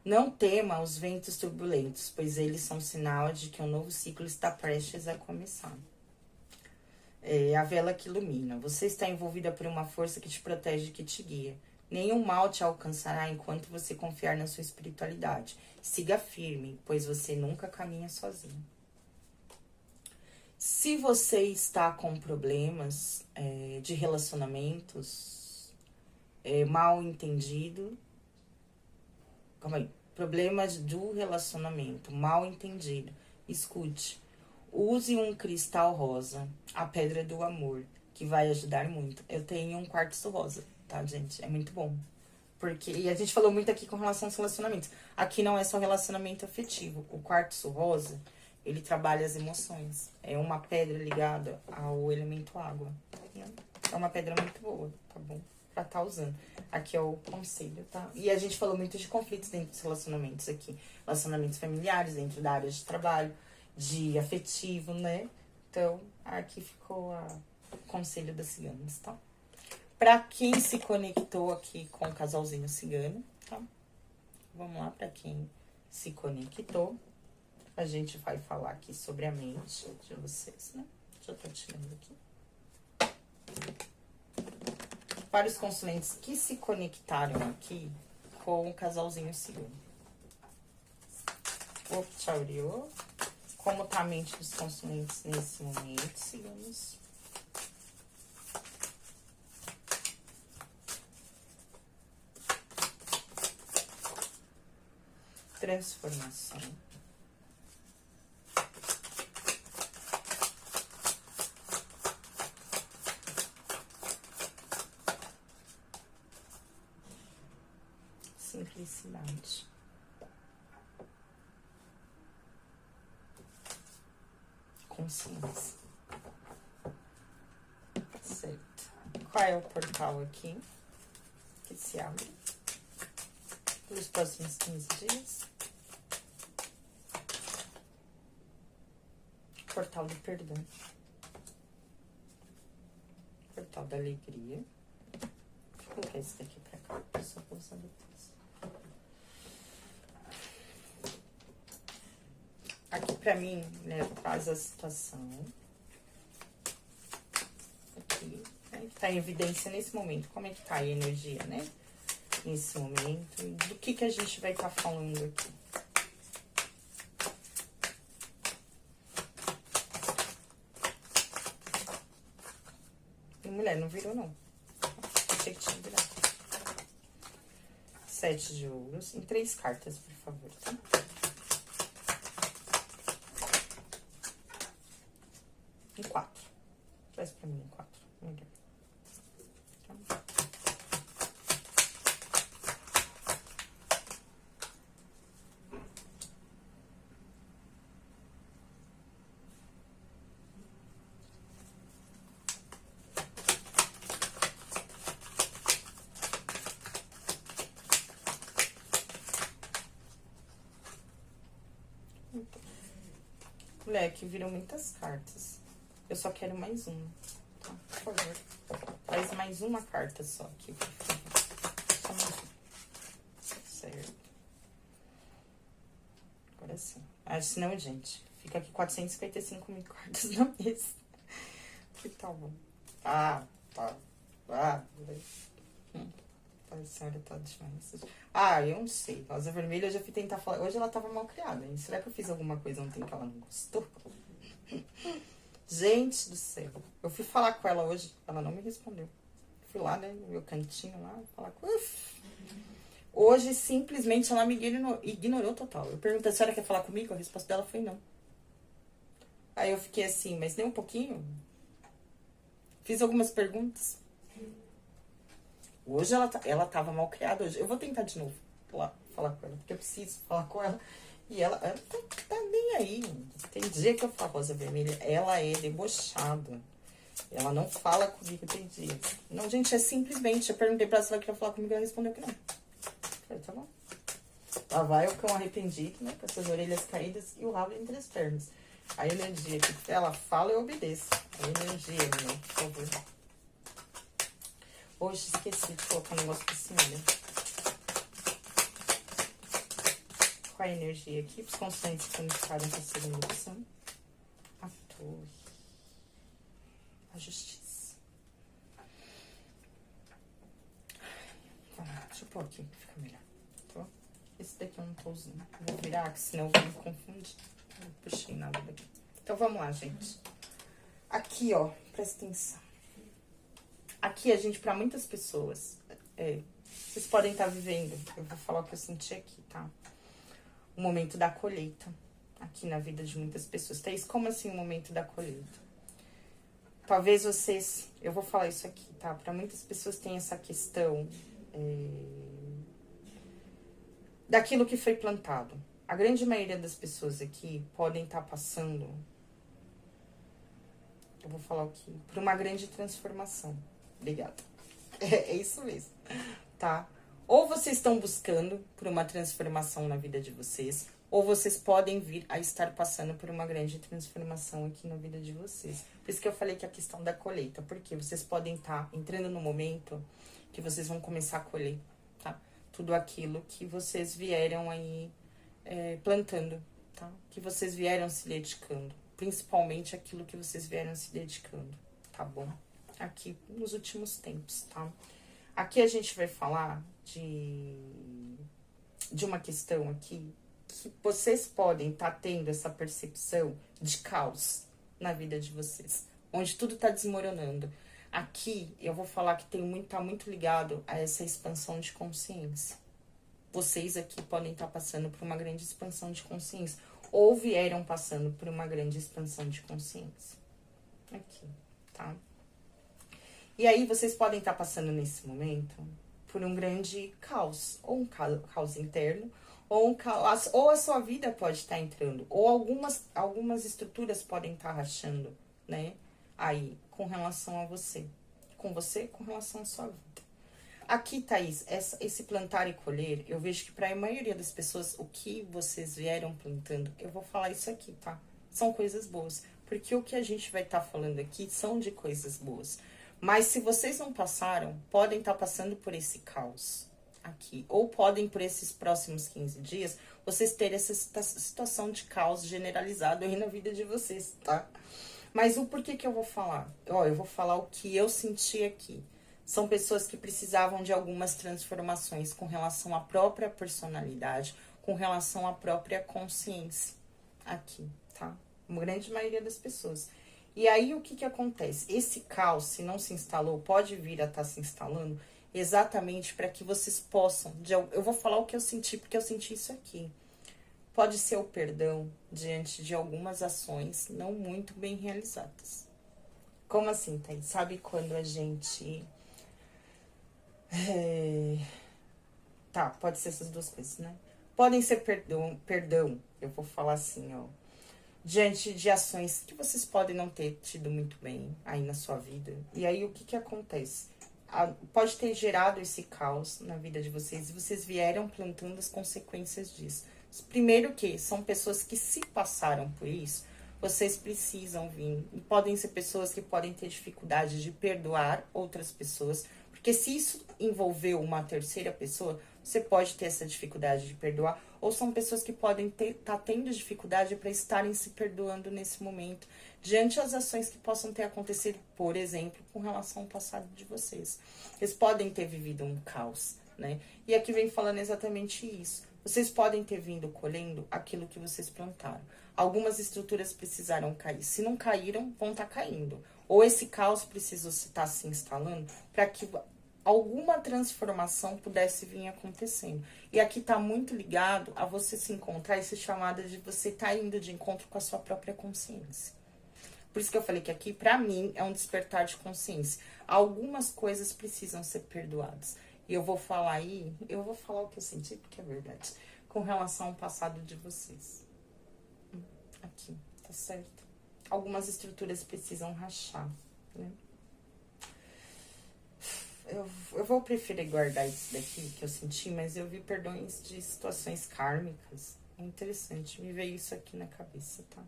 A: Não tema os ventos turbulentos, pois eles são sinal de que um novo ciclo está prestes a começar. É a vela que ilumina. Você está envolvida por uma força que te protege e que te guia. Nenhum mal te alcançará enquanto você confiar na sua espiritualidade. Siga firme, pois você nunca caminha sozinho. Se você está com problemas de relacionamentos, mal entendido, calma aí, problemas do relacionamento, mal entendido, escute. Use um cristal rosa, a pedra do amor, que vai ajudar muito. Eu tenho um quartzo rosa, tá, gente? É muito bom. Porque, e a gente falou muito aqui com relação aos relacionamentos. Aqui não é só relacionamento afetivo. O quartzo rosa, ele trabalha as emoções. É uma pedra ligada ao elemento água. É uma pedra muito boa, tá bom? Pra tá usando. Aqui é o conselho, tá? E a gente falou muito de conflitos dentro dos relacionamentos aqui. Relacionamentos familiares, dentro da área de trabalho, de afetivo, né? Então, aqui ficou o conselho das ciganas, tá? Pra quem se conectou aqui com o casalzinho cigano, tá? Vamos lá, pra quem se conectou. A gente vai falar aqui sobre a mente de vocês, né? Já tô tirando aqui. Para os consulentes que se conectaram aqui com o casalzinho cigano. O Tchauriô. Como tá a mente dos consulentes nesse momento, ciganos? Transformação. Simplicidade. Consciência. Certo. Qual é o portal aqui que se abre pelos próximos 15 dias? Portal do perdão. Portal da alegria. Vou colocar esse daqui pra cá, eu só vou usar depois. pra mim, né, faz a situação. Aqui, né, que tá em evidência nesse momento. Como é que tá a energia, né? Nesse momento. Do que a gente vai estar falando aqui. E mulher, não virou, não. Achei que tinha virado. 7 de ouros. Em 3 cartas, por favor, tá? Em 4. Traz pra mim em 4. Melhor. Tá? Moleque, viram muitas cartas. Eu só quero mais uma, tá? Por favor. Faz mais uma carta só aqui, por favor. Só mais uma. Certo. Agora sim. Ah, senão, gente, fica aqui 455 mil cartas na mesa. Que tal bom? Ah, tá. Ah, a senhora tá demais. Ah, eu não sei. Rosa Vermelha, eu já fui tentar falar. Hoje ela tava mal criada, hein? Será que eu fiz alguma coisa ontem que ela não gostou? Gente do céu. Eu fui falar com ela hoje, ela não me respondeu. Fui lá, né, no meu cantinho lá, falar com... Hoje, simplesmente, ela me ignorou total. Eu perguntei, a senhora quer falar comigo? A resposta dela foi não. Aí eu fiquei assim, mas nem um pouquinho? Fiz algumas perguntas. Hoje ela tava mal criada hoje. Eu vou tentar de novo lá falar com ela, porque eu preciso falar com ela. E ela tá nem aí. Tem dia que eu falo, Rosa Vermelha, ela é debochada. Ela não fala comigo, tem dia. Não, gente, é simplesmente. Eu perguntei pra ela se ela queria falar comigo, ela respondeu que não. Falei, tá bom. Lá vai o cão arrependido, né? Com essas orelhas caídas e o rabo entre as pernas. A energia que ela fala, eu obedeço. A energia, né? Por favor. Hoje esqueci de colocar um negócio pra cima, né? Qual a energia aqui? Os constantes que conectaram com a segunda opção. A torre. A justiça. Tá, deixa eu pôr aqui, que fica melhor. Tô. Esse daqui eu não tô usando. Vou virar, que senão eu vou me confundir. Não puxei nada daqui. Então, vamos lá, gente. Aqui, ó, presta atenção. Aqui, a gente, pra muitas pessoas, vocês podem estar vivendo, eu vou falar o que eu senti aqui, tá? O momento da colheita, aqui na vida de muitas pessoas. Thaís, como assim o momento da colheita? Talvez vocês, eu vou falar isso aqui, tá? Pra muitas pessoas tem essa questão daquilo que foi plantado. A grande maioria das pessoas aqui podem estar passando, eu vou falar aqui, por uma grande transformação. Obrigada. É isso mesmo, tá? Ou vocês estão buscando por uma transformação na vida de vocês, ou vocês podem vir a estar passando por uma grande transformação aqui na vida de vocês. Por isso que eu falei que a questão da colheita, porque vocês podem estar entrando no momento que vocês vão começar a colher, tá? Tudo aquilo que vocês vieram aí plantando, tá? Que vocês vieram se dedicando, principalmente aquilo que vocês vieram se dedicando, tá bom? Aqui nos últimos tempos, tá? Aqui a gente vai falar de uma questão aqui que vocês podem estar tendo essa percepção de caos na vida de vocês, onde tudo tá desmoronando. Aqui eu vou falar que tá muito ligado a essa expansão de consciência. Vocês aqui podem estar passando por uma grande expansão de consciência, ou vieram passando por uma grande expansão de consciência. Aqui, tá? E aí, vocês podem estar passando nesse momento por um grande caos, ou um caos interno, ou a sua vida pode estar entrando, ou algumas estruturas podem estar rachando, né? Aí, com relação a você. Com relação à sua vida. Aqui, Thaís, esse plantar e colher, eu vejo que para a maioria das pessoas, o que vocês vieram plantando, eu vou falar isso aqui, tá? São coisas boas. Porque o que a gente vai estar falando aqui são de coisas boas. Mas se vocês não passaram, podem estar passando por esse caos. aqui. Ou podem, por esses próximos 15 dias, vocês terem essa situação de caos generalizado aí na vida de vocês, tá? Mas o porquê que eu vou falar? Ó, eu vou falar o que eu senti aqui. São pessoas que precisavam de algumas transformações com relação à própria personalidade, com relação à própria consciência. Aqui, tá? Uma grande maioria das pessoas. E aí, o que que acontece? Esse caos, se não se instalou, pode vir a estar se instalando exatamente para que vocês possam... Eu vou falar o que eu senti, porque eu senti isso aqui. Pode ser o perdão diante de algumas ações não muito bem realizadas. Como assim, Thaís? Sabe quando a gente... Tá, pode ser essas duas coisas, né? Podem ser perdão, eu vou falar assim, ó. Diante de ações que vocês podem não ter tido muito bem aí na sua vida. E aí, o que que acontece? Pode ter gerado esse caos na vida de vocês e vocês vieram plantando as consequências disso. Primeiro que são pessoas que se passaram por isso, vocês precisam vir. E podem ser pessoas que podem ter dificuldade de perdoar outras pessoas, porque se isso envolveu uma terceira pessoa, você pode ter essa dificuldade de perdoar, ou são pessoas que podem estar tendo dificuldade para estarem se perdoando nesse momento, diante das ações que possam ter acontecido, por exemplo, com relação ao passado de vocês. Eles podem ter vivido um caos, né? E aqui vem falando exatamente isso. Vocês podem ter vindo colhendo aquilo que vocês plantaram. Algumas estruturas precisaram cair. Se não caíram, vão estar caindo. Ou esse caos precisou estar se instalando para que alguma transformação pudesse vir acontecendo. E aqui está muito ligado a você se encontrar, esse chamado de você estar indo de encontro com a sua própria consciência. Por isso que eu falei que aqui, para mim, é um despertar de consciência. Algumas coisas precisam ser perdoadas. E eu vou falar aí, eu vou falar o que eu senti, porque é verdade, com relação ao passado de vocês. Aqui, tá certo? Algumas estruturas precisam rachar, né? Eu vou preferir guardar isso daqui que eu senti, mas eu vi perdões de situações kármicas. É interessante, me veio isso aqui na cabeça, tá?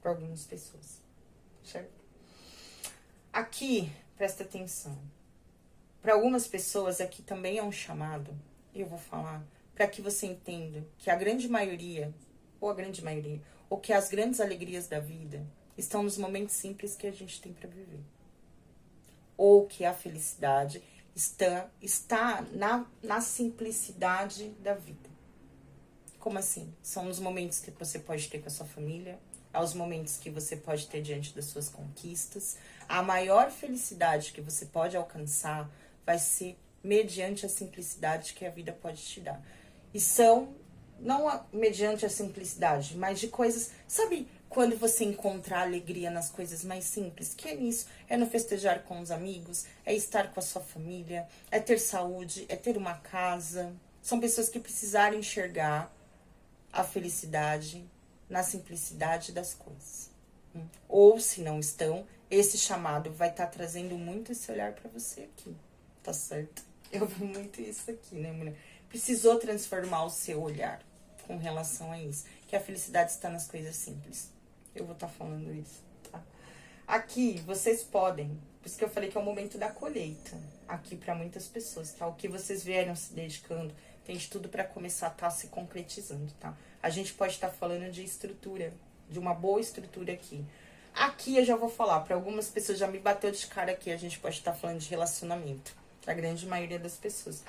A: Para algumas pessoas, certo? Aqui, presta atenção. Para algumas pessoas, aqui também é um chamado, eu vou falar, para que você entenda que a grande maioria, ou que as grandes alegrias da vida estão nos momentos simples que a gente tem para viver. Ou que a felicidade está na simplicidade da vida. Como assim? São os momentos que você pode ter com a sua família, aos momentos que você pode ter diante das suas conquistas. A maior felicidade que você pode alcançar vai ser mediante a simplicidade que a vida pode te dar. E são, não mediante a simplicidade, mas de coisas, sabe, quando você encontra alegria nas coisas mais simples, que é nisso, é no festejar com os amigos, é estar com a sua família, é ter saúde, é ter uma casa. São pessoas que precisaram enxergar a felicidade na simplicidade das coisas. Ou, se não estão, esse chamado vai estar trazendo muito esse olhar para você aqui, tá certo? Eu vi muito isso aqui, né, mulher? Precisou transformar o seu olhar com relação a isso, que a felicidade está nas coisas simples. Eu vou estar falando isso, tá? Aqui, vocês podem, por isso que eu falei que é o momento da colheita, aqui para muitas pessoas, tá? O que vocês vieram se dedicando, tem de tudo para começar a estar se concretizando, tá? A gente pode estar falando de estrutura, de uma boa estrutura aqui. Aqui eu já vou falar, para algumas pessoas já me bateu de cara aqui, a gente pode estar falando de relacionamento, a grande maioria das pessoas.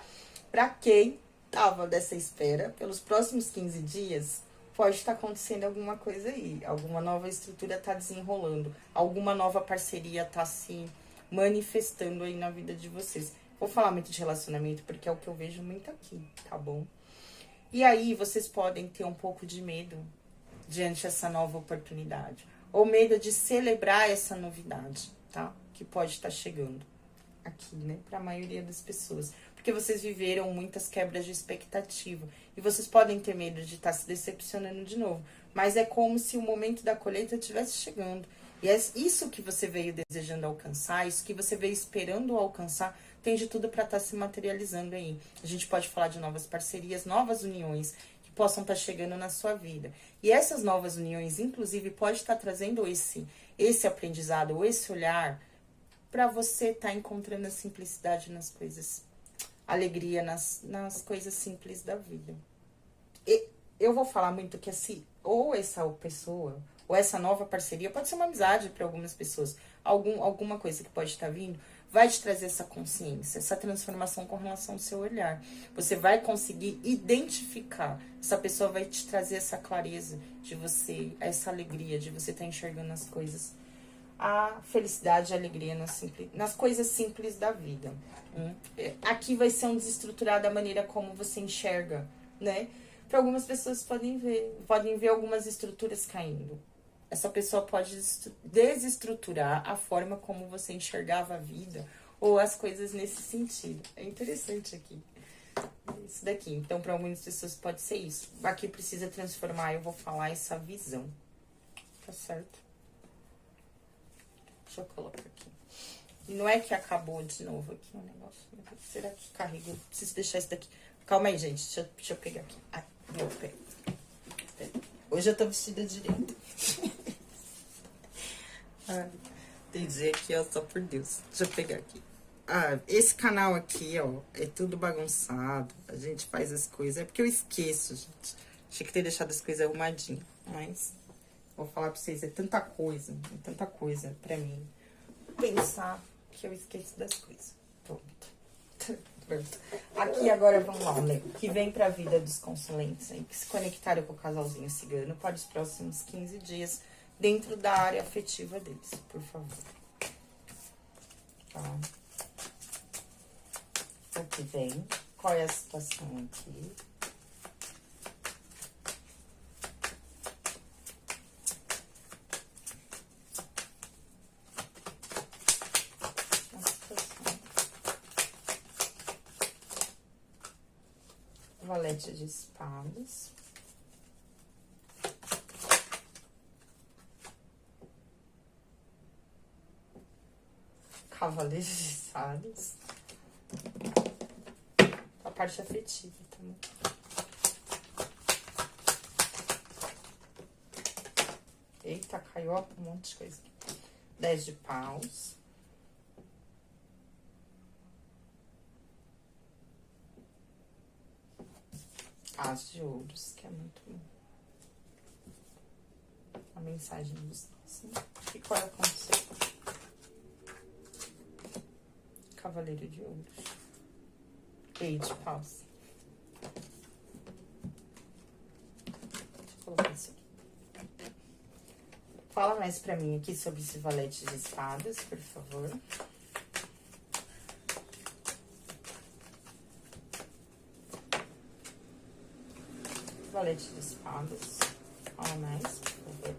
A: Para quem tava dessa espera, pelos próximos 15 dias, pode estar acontecendo alguma coisa aí, alguma nova estrutura tá desenrolando, alguma nova parceria tá se manifestando aí na vida de vocês. Vou falar muito de relacionamento porque é o que eu vejo muito aqui, tá bom? E aí vocês podem ter um pouco de medo diante dessa nova oportunidade, ou medo de celebrar essa novidade, tá? Que pode estar chegando aqui, né, para a maioria das pessoas, porque vocês viveram muitas quebras de expectativa e vocês podem ter medo de estar se decepcionando de novo, mas é como se o momento da colheita estivesse chegando, e é isso que você veio desejando alcançar, isso que você veio esperando alcançar, tem de tudo para estar se materializando aí. A gente pode falar de novas parcerias, novas uniões que possam estar chegando na sua vida, e essas novas uniões, inclusive, pode estar trazendo esse aprendizado, ou esse olhar para você estar encontrando a simplicidade nas coisas. alegria nas coisas simples da vida. E eu vou falar muito que assim, ou essa pessoa, ou essa nova parceria, pode ser uma amizade para algumas pessoas, alguma coisa que pode estar vindo, vai te trazer essa consciência, essa transformação com relação ao seu olhar. Você vai conseguir identificar, essa pessoa vai te trazer essa clareza de você, essa alegria, de você estar enxergando as coisas, a felicidade e a alegria nas coisas simples da vida. Aqui vai ser um desestruturar da maneira como você enxerga, né? Para algumas pessoas podem ver algumas estruturas caindo. Essa pessoa pode desestruturar a forma como você enxergava a vida ou as coisas nesse sentido. É interessante aqui. Isso daqui. Então, para algumas pessoas pode ser isso. Aqui precisa transformar, eu vou falar essa visão. Tá certo? Deixa eu colocar aqui. E não é que acabou de novo aqui o negócio. Será que carregou? Preciso deixar isso daqui. Calma aí, gente. Deixa eu pegar aqui. Ai, meu pé. Hoje eu tô vestida direito. Tem dia aqui, ó, só por Deus. Deixa eu pegar aqui. Esse canal aqui, ó, é tudo bagunçado. A gente faz as coisas. É porque eu esqueço, gente. Tinha que ter deixado as coisas arrumadinhas. Mas, vou falar pra vocês, é tanta coisa pra mim pensar que eu esqueço das coisas. Pronto. Aqui agora vamos lá, Leo, que vem pra vida dos consulentes aí, que se conectaram com o casalzinho cigano para os próximos 15 dias, dentro da área afetiva deles, por favor. Tá? O que vem? Qual é a situação aqui? Valete de espadas. Cavaleiro de espadas. A parte afetiva também. Eita, caiu um monte de coisa aqui. 10 de paus. As de ouros, que é muito bom. A mensagem dos assim. E qual é o conceito? Cavaleiro de ouros. Rei de paus. Deixa eu colocar isso aqui. Fala mais pra mim aqui sobre esse valete de espadas, por favor. Valete de espadas. Fala mais, por favor.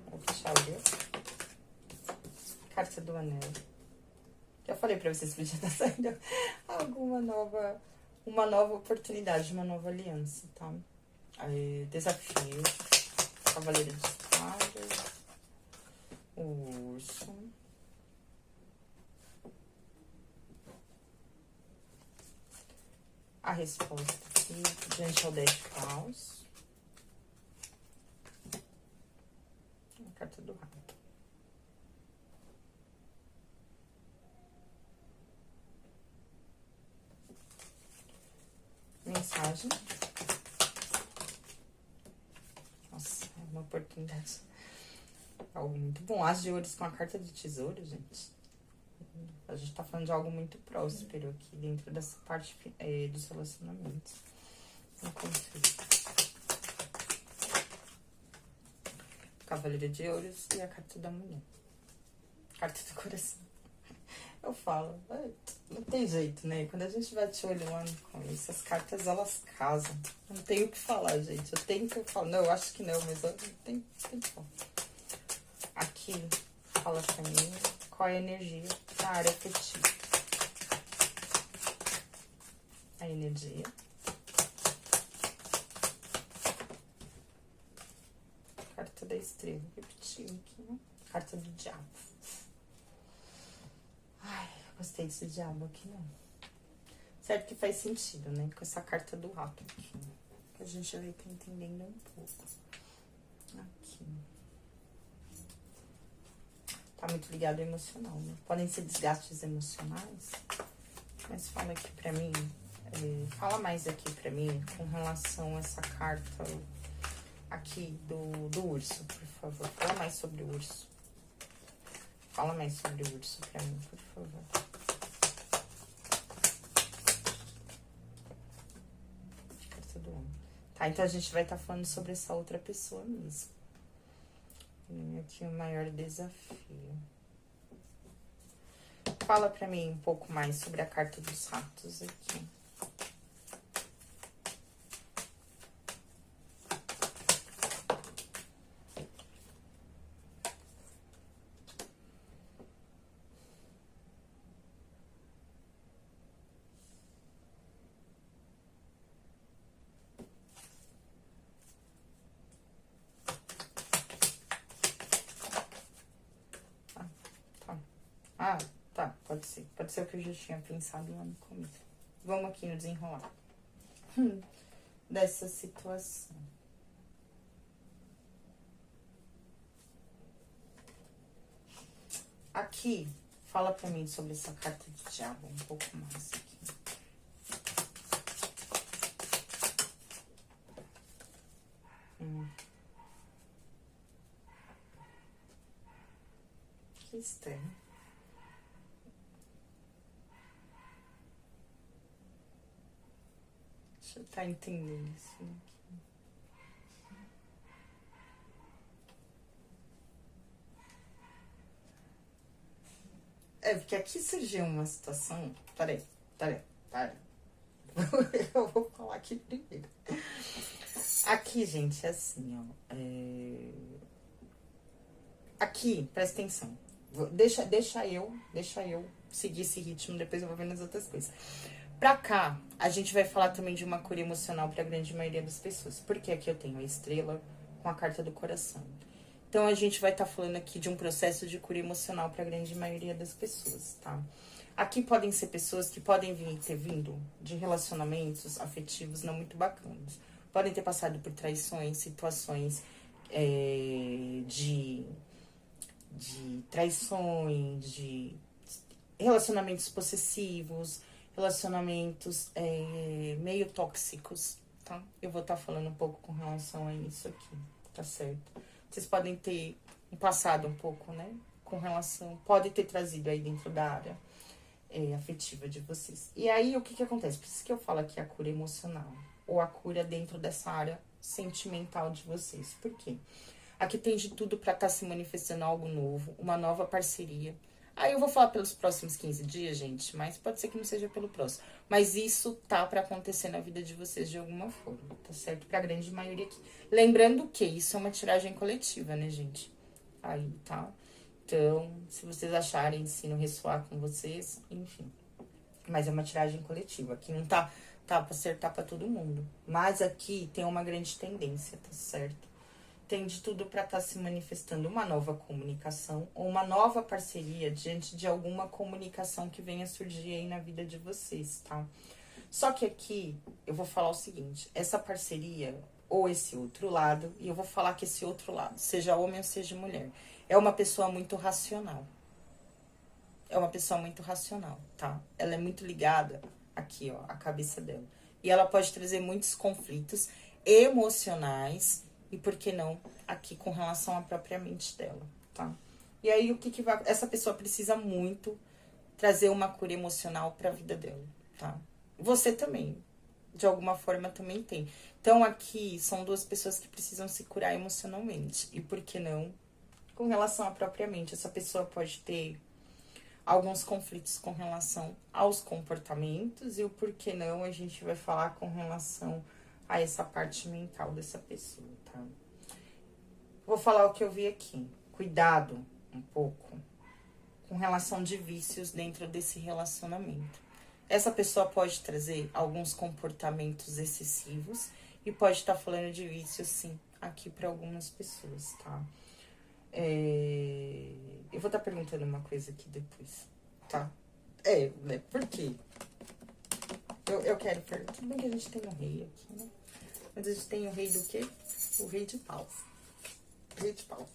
A: Vou fechar o olho. Carta do anel. Já falei pra vocês que podia estar saindo uma nova oportunidade, uma nova aliança, tá? Aí, desafio. Cavaleiro de espadas. O urso. A resposta aqui, diante ao 10 de paus. A carta do rato. Mensagem. Nossa, é uma oportunidade. Algo muito bom. As de ouros com a carta do tesouro, gente. A gente tá falando de algo muito próspero aqui dentro dessa parte dos relacionamentos. Um conflito. Cavaleiro de ouros e a carta da mulher. Carta do coração. Eu falo, não tem jeito, né? Quando a gente vai te olhando com isso, as cartas, elas casam. Não tenho o que falar, gente. Eu tenho que falar. Não, eu acho que não, mas eu tenho que falar. Aqui, fala pra mim qual é a energia da área afetiva. A energia. Carta da estrela. Repetiu aqui, né? Carta do diabo. Ai, gostei desse diabo aqui, não. Certo que faz sentido, né? Com essa carta do rato aqui. Que a gente vai estar entendendo um pouco. Aqui. Tá muito ligado ao emocional, né? Podem ser desgastes emocionais. Mas fala aqui pra mim, fala mais aqui pra mim com relação a essa carta aqui do urso, por favor. Fala mais sobre o urso. Fala mais sobre o urso pra mim, por favor. Carta do homem. Tá, então a gente vai estar falando sobre essa outra pessoa mesmo. Aqui o maior desafio. Fala pra mim um pouco mais sobre a carta dos ratos aqui. Ah, tá, pode ser. Pode ser o que eu já tinha pensado lá no começo. Vamos aqui no desenrolar dessa situação. Aqui, fala pra mim sobre essa carta de diabo um pouco mais aqui. Que estranho. Deixa eu estar entendendo isso aqui. Porque aqui surgiu uma situação. Peraí. Eu vou falar aqui primeiro. Aqui, gente, é assim, ó. Aqui, presta atenção. Deixa eu seguir esse ritmo, depois eu vou vendo as outras coisas. Pra cá, a gente vai falar também de uma cura emocional pra grande maioria das pessoas. Porque aqui eu tenho a estrela com a carta do coração. Então, a gente vai estar falando aqui de um processo de cura emocional pra grande maioria das pessoas, tá? Aqui podem ser pessoas que podem ter vindo de relacionamentos afetivos não muito bacanas. Podem ter passado por traições, situações de traições, de relacionamentos possessivos, relacionamentos meio tóxicos, tá? Eu vou estar falando um pouco com relação a isso aqui, tá certo? Vocês podem ter um passado um pouco, né? Com relação... Pode ter trazido aí dentro da área afetiva de vocês. E aí, o que acontece? Por isso que eu falo aqui a cura emocional. Ou a cura dentro dessa área sentimental de vocês. Por quê? Aqui tem de tudo pra estar se manifestando algo novo, uma nova parceria. Aí eu vou falar pelos próximos 15 dias, gente, mas pode ser que não seja pelo próximo. Mas isso tá pra acontecer na vida de vocês de alguma forma, tá certo? Pra grande maioria aqui. Lembrando que isso é uma tiragem coletiva, né, gente? Aí, tá? Então, se vocês acharem, se não ressoar com vocês, enfim. Mas é uma tiragem coletiva. Aqui não tá pra acertar pra todo mundo. Mas aqui tem uma grande tendência, tá certo? Tem de tudo para estar se manifestando uma nova comunicação ou uma nova parceria diante de alguma comunicação que venha surgir aí na vida de vocês, tá? Só que aqui eu vou falar o seguinte, essa parceria ou esse outro lado, e eu vou falar que esse outro lado, seja homem ou seja mulher, é uma pessoa muito racional. É uma pessoa muito racional, tá? Ela é muito ligada aqui, ó, a cabeça dela. E ela pode trazer muitos conflitos emocionais. E por que não aqui com relação à própria mente dela, tá? E aí, o que vai... Essa pessoa precisa muito trazer uma cura emocional pra vida dela, tá? Você também, de alguma forma, também tem. Então, aqui, são duas pessoas que precisam se curar emocionalmente. E por que não com relação à própria mente? Essa pessoa pode ter alguns conflitos com relação aos comportamentos. E o por que não a gente vai falar com relação a essa parte mental dessa pessoa, tá? Vou falar o que eu vi aqui. Cuidado um pouco com relação de vícios dentro desse relacionamento. Essa pessoa pode trazer alguns comportamentos excessivos e pode estar falando de vícios, sim, aqui para algumas pessoas, tá? Eu vou estar perguntando uma coisa aqui depois, tá? Né? Por quê? Eu quero perguntar. Tudo bem que a gente tem um rei aqui, né? Mas a gente tem o rei do quê? O rei de paus. Rei de paus.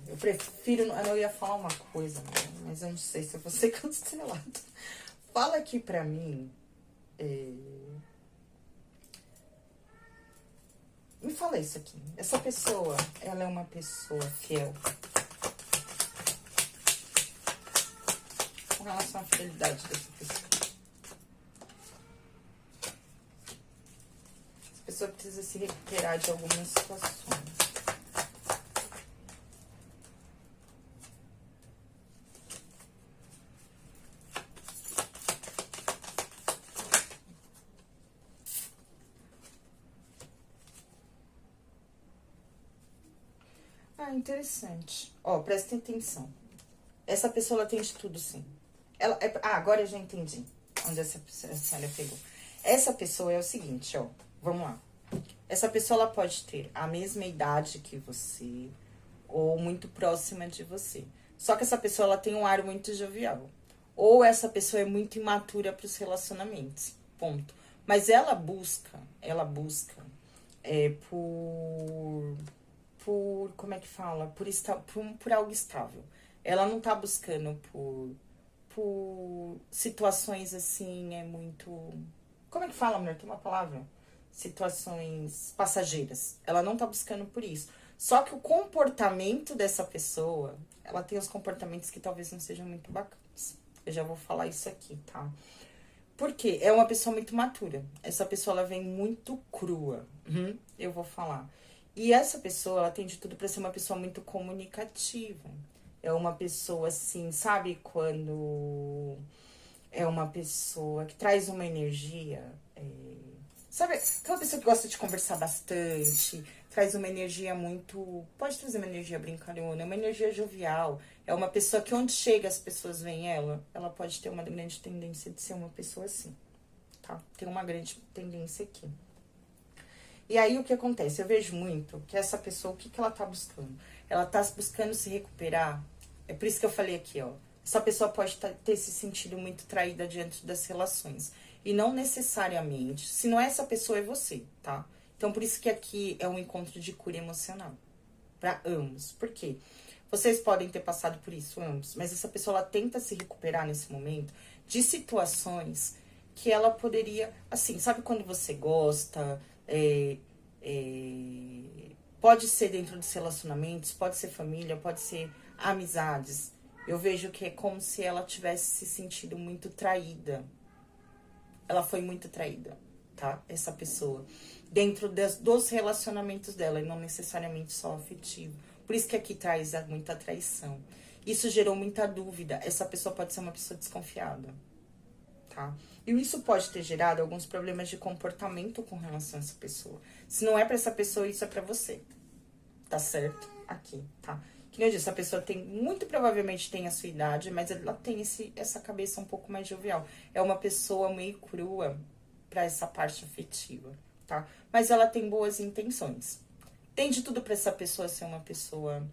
A: Eu prefiro... Eu ia falar uma coisa, né? Mas eu não sei se eu vou ser cancelada. Fala aqui pra mim... Me fala isso aqui. Essa pessoa, ela é uma pessoa fiel. Com relação à fidelidade dessa pessoa. Essa pessoa precisa se recuperar de algumas situações. Ah, interessante. Ó, prestem atenção. Essa pessoa, ela tem de tudo, sim. Agora eu já entendi onde essa senhora pegou. Essa pessoa é o seguinte, ó. Vamos lá. Essa pessoa, ela pode ter a mesma idade que você ou muito próxima de você. Só que essa pessoa, ela tem um ar muito jovial. Ou essa pessoa é muito imatura para os relacionamentos. Ponto. Mas ela busca como é que fala? Por algo estável. Ela não tá buscando por situações assim, como é que fala, mulher? Tem uma palavra? Situações passageiras. Ela não tá buscando por isso. Só que o comportamento dessa pessoa, ela tem os comportamentos que talvez não sejam muito bacanas. Eu já vou falar isso aqui, tá? Porque é uma pessoa muito matura. Essa pessoa, ela vem muito crua. Eu vou falar. E essa pessoa, ela tem de tudo pra ser uma pessoa muito comunicativa. É uma pessoa assim, sabe? Quando é uma pessoa que traz uma energia. Sabe? Aquela pessoa que gosta de conversar bastante, traz uma energia muito. Pode trazer uma energia brincalhona, uma energia jovial. É uma pessoa que onde chega as pessoas veem ela, ela pode ter uma grande tendência de ser uma pessoa assim, tá? Tem uma grande tendência aqui. E aí o que acontece? Eu vejo muito que essa pessoa, o que ela tá buscando? Ela tá buscando se recuperar. É por isso que eu falei aqui, ó. Essa pessoa pode ter se sentido muito traída diante das relações. E não necessariamente. Se não é essa pessoa, é você, tá? Então, por isso que aqui é um encontro de cura emocional. Pra ambos. Por quê? Vocês podem ter passado por isso, ambos. Mas essa pessoa, ela tenta se recuperar nesse momento de situações que ela poderia... Assim, sabe quando você gosta... pode ser dentro dos relacionamentos, pode ser família, pode ser amizades. Eu vejo que é como se ela tivesse se sentido muito traída. Ela foi muito traída, tá? Essa pessoa. Dentro dos relacionamentos dela, e não necessariamente só afetivo. Por isso que aqui traz muita traição. Isso gerou muita dúvida. Essa pessoa pode ser uma pessoa desconfiada, tá? E isso pode ter gerado alguns problemas de comportamento com relação a essa pessoa. Se não é pra essa pessoa, isso é pra você. Tá certo? Aqui, tá? Que nem eu disse, essa pessoa muito provavelmente tem a sua idade, mas ela tem essa cabeça um pouco mais jovial. É uma pessoa meio crua pra essa parte afetiva, tá? Mas ela tem boas intenções. Tem de tudo pra essa pessoa ser uma pessoa...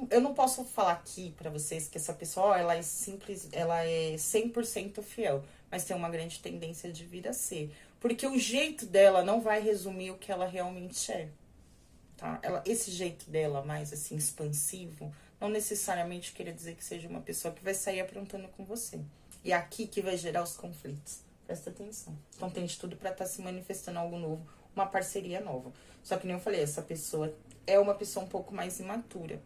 A: Eu não posso falar aqui pra vocês que essa pessoa, ela é 100% fiel, mas tem uma grande tendência de vir a ser. Porque o jeito dela não vai resumir o que ela realmente é, tá? Esse jeito dela mais, assim, expansivo, não necessariamente quer dizer que seja uma pessoa que vai sair aprontando com você. E é aqui que vai gerar os conflitos. Presta atenção. Então tem de tudo pra estar se manifestando algo novo, uma parceria nova. Só que nem eu falei, essa pessoa é uma pessoa um pouco mais imatura.